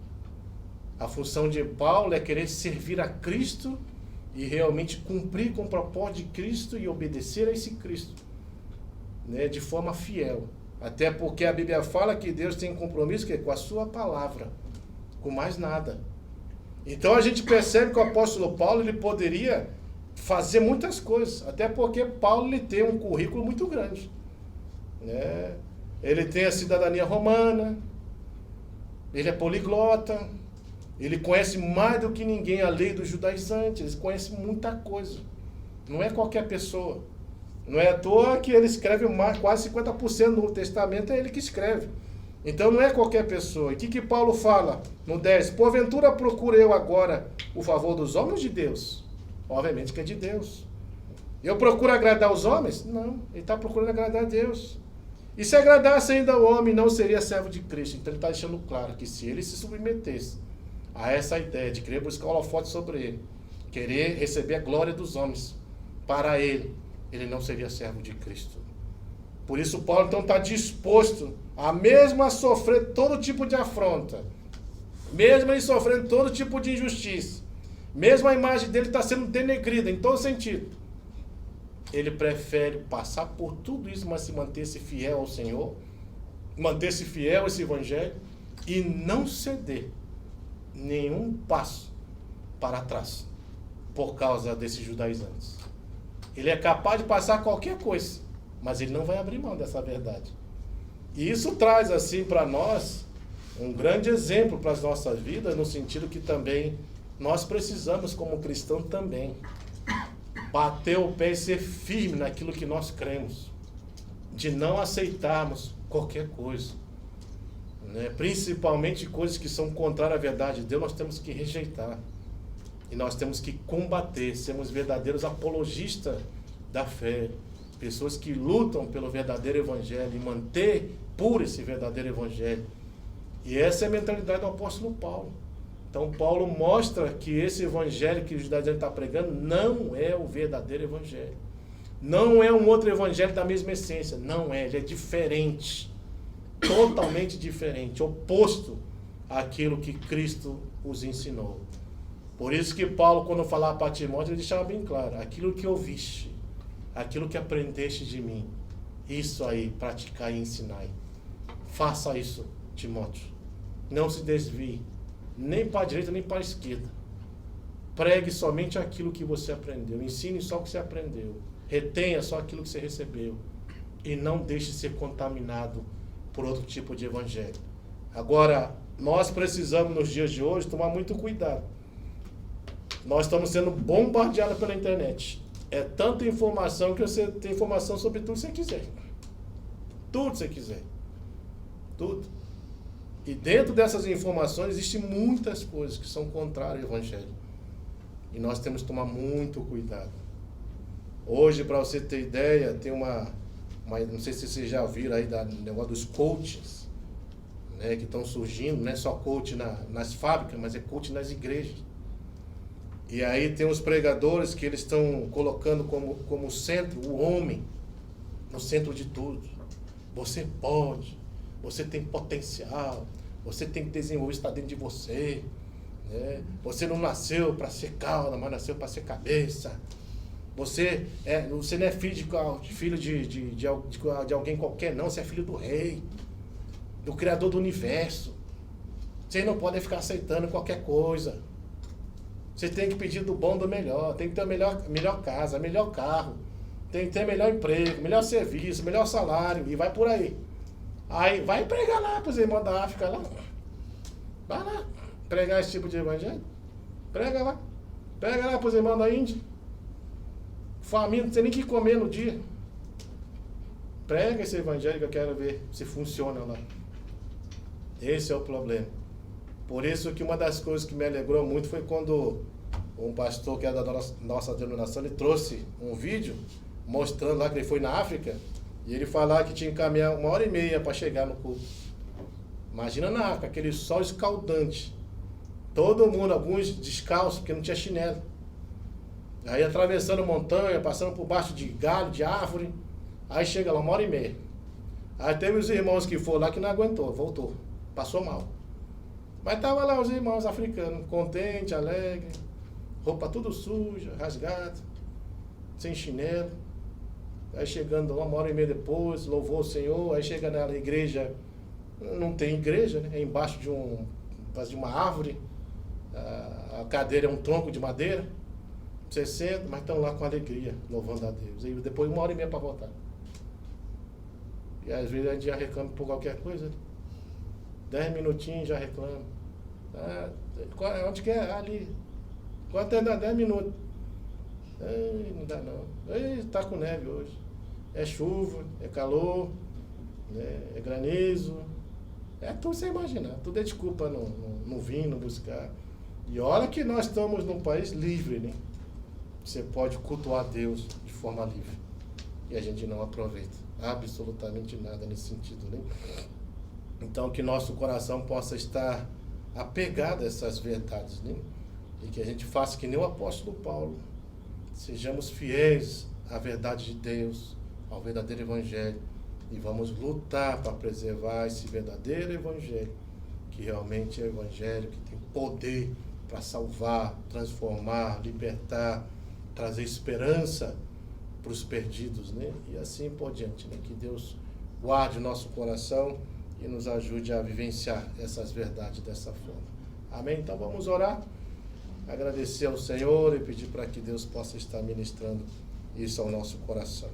A função de Paulo é querer servir a Cristo e realmente cumprir com o propósito de Cristo e obedecer a esse Cristo, né, de forma fiel. Até porque a Bíblia fala que Deus tem compromisso com a sua palavra, com mais nada. Então a gente percebe que o apóstolo Paulo ele poderia fazer muitas coisas, até porque Paulo ele tem um currículo muito grande, né? Ele tem a cidadania romana, ele é poliglota, ele conhece mais do que ninguém a lei dos judaizantes, ele conhece muita coisa. Não é qualquer pessoa. Não é à toa que ele escreve quase 50% do Novo Testamento, é ele que escreve. Então não é qualquer pessoa. E o que Paulo fala no 10? Porventura procuro eu agora o favor dos homens de Deus? Obviamente que é de Deus. Eu procuro agradar os homens? Não, ele está procurando agradar a Deus. E se agradasse ainda o homem, não seria servo de Cristo. Então ele está deixando claro que se ele se submetesse a essa ideia de querer buscar o holofote sobre ele, querer receber a glória dos homens para ele, ele não seria servo de Cristo. Por isso Paulo então está disposto a mesmo a sofrer todo tipo de afronta, mesmo ele sofrendo todo tipo de injustiça, mesmo a imagem dele está sendo denegrida em todo sentido, ele prefere passar por tudo isso, mas se manter-se fiel ao Senhor, manter-se fiel a esse evangelho e não ceder nenhum passo para trás por causa desses judaizantes. Ele é capaz de passar qualquer coisa, mas ele não vai abrir mão dessa verdade. E isso traz assim para nós um grande exemplo para as nossas vidas, no sentido que também nós precisamos como cristão também bater o pé e ser firme naquilo que nós cremos, de não aceitarmos qualquer coisa, né? Principalmente coisas que são contrárias à verdade de Deus, nós temos que rejeitar. E nós temos que combater, sermos verdadeiros apologistas da fé. Pessoas que lutam pelo verdadeiro evangelho e manter puro esse verdadeiro evangelho. E essa é a mentalidade do apóstolo Paulo. Então Paulo mostra que esse evangelho que o judaísmo está pregando não é o verdadeiro evangelho. Não é um outro evangelho da mesma essência. Não é, ele é diferente. Totalmente diferente, oposto àquilo que Cristo os ensinou. Por isso que Paulo, quando falava para Timóteo, ele deixava bem claro: aquilo que ouviste, aquilo que aprendeste de mim, isso aí, praticai e ensinai. Faça isso, Timóteo. Não se desvie, nem para a direita, nem para a esquerda. Pregue somente aquilo que você aprendeu. Ensine só o que você aprendeu. Retenha só aquilo que você recebeu. E não deixe ser contaminado por outro tipo de evangelho. Agora, nós precisamos, nos dias de hoje, tomar muito cuidado. Nós estamos sendo bombardeados pela internet. É tanta informação que você tem informação sobre tudo que você quiser. Tudo que você quiser. Tudo. E dentro dessas informações existem muitas coisas que são contrárias ao evangelho. E nós temos que tomar muito cuidado. Hoje, para você ter ideia, tem não sei se vocês já viram aí do negócio dos coaches, né, que estão surgindo, não é só coach nas fábricas, mas é coach nas igrejas. E aí tem os pregadores que eles estão colocando como centro o homem, no centro de tudo. Você pode, você tem potencial, você tem que desenvolver isso, está dentro de você, né? Você não nasceu para ser cauda, mas nasceu para ser cabeça. Você não é filho de alguém qualquer, não. Você é filho do rei, do Criador do universo. Você não pode ficar aceitando qualquer coisa. Você tem que pedir do bom, do melhor. Tem que ter a melhor casa, melhor carro. Tem que ter melhor emprego, melhor serviço, melhor salário. E vai por aí. Aí vai pregar lá para os irmãos da África lá. Vai lá pregar esse tipo de evangelho. Prega lá. Prega lá para os irmãos da Índia. Família, não tem nem o que comer no dia. Prega esse evangelho que eu quero ver se funciona lá. Esse é o problema. Por isso que uma das coisas que me alegrou muito foi quando um pastor que é da nossa denominação, ele trouxe um vídeo mostrando lá que ele foi na África e ele falava que tinha que caminhar 1h30 para chegar no culto. Imagina na África, aquele sol escaldante. Todo mundo, alguns descalços, porque não tinha chinelo. Aí atravessando montanha, passando por baixo de galho, de árvore. Aí chega lá 1h30. Aí teve os irmãos que foram lá que não aguentou, voltou. Passou mal. Mas tava lá os irmãos africanos, contente, alegre, roupa tudo suja, rasgada, sem chinelo. Aí chegando lá 1h30 depois, louvou o Senhor. Aí chega na igreja, não tem igreja, né? É embaixo de uma árvore. A cadeira é um tronco de madeira. Você senta, mas estão lá com alegria, louvando a Deus. E depois 1h30 para voltar. E às vezes a gente já reclama por qualquer coisa, né? 10 minutinhos já reclama. Onde que é? Ali. Quanto é? Dá 10 minutos. Ei, não dá não. Ei, tá com neve hoje. É chuva, é calor, né? É granizo. É tudo sem imaginar. Tudo é desculpa não vir, não buscar. E olha que nós estamos num país livre, né? Você pode cultuar Deus de forma livre. E a gente não aproveita absolutamente nada nesse sentido, né? Então que nosso coração possa estar apegado a essas verdades, né? E que a gente faça que nem o apóstolo Paulo. Sejamos fiéis à verdade de Deus, ao verdadeiro evangelho. E vamos lutar para preservar esse verdadeiro evangelho, que realmente é o evangelho que tem poder para salvar, transformar, libertar, trazer esperança para os perdidos, né? E assim por diante, né? Que Deus guarde o nosso coração e nos ajude a vivenciar essas verdades dessa forma. Amém? Então vamos orar, agradecer ao Senhor e pedir para que Deus possa estar ministrando isso ao nosso coração.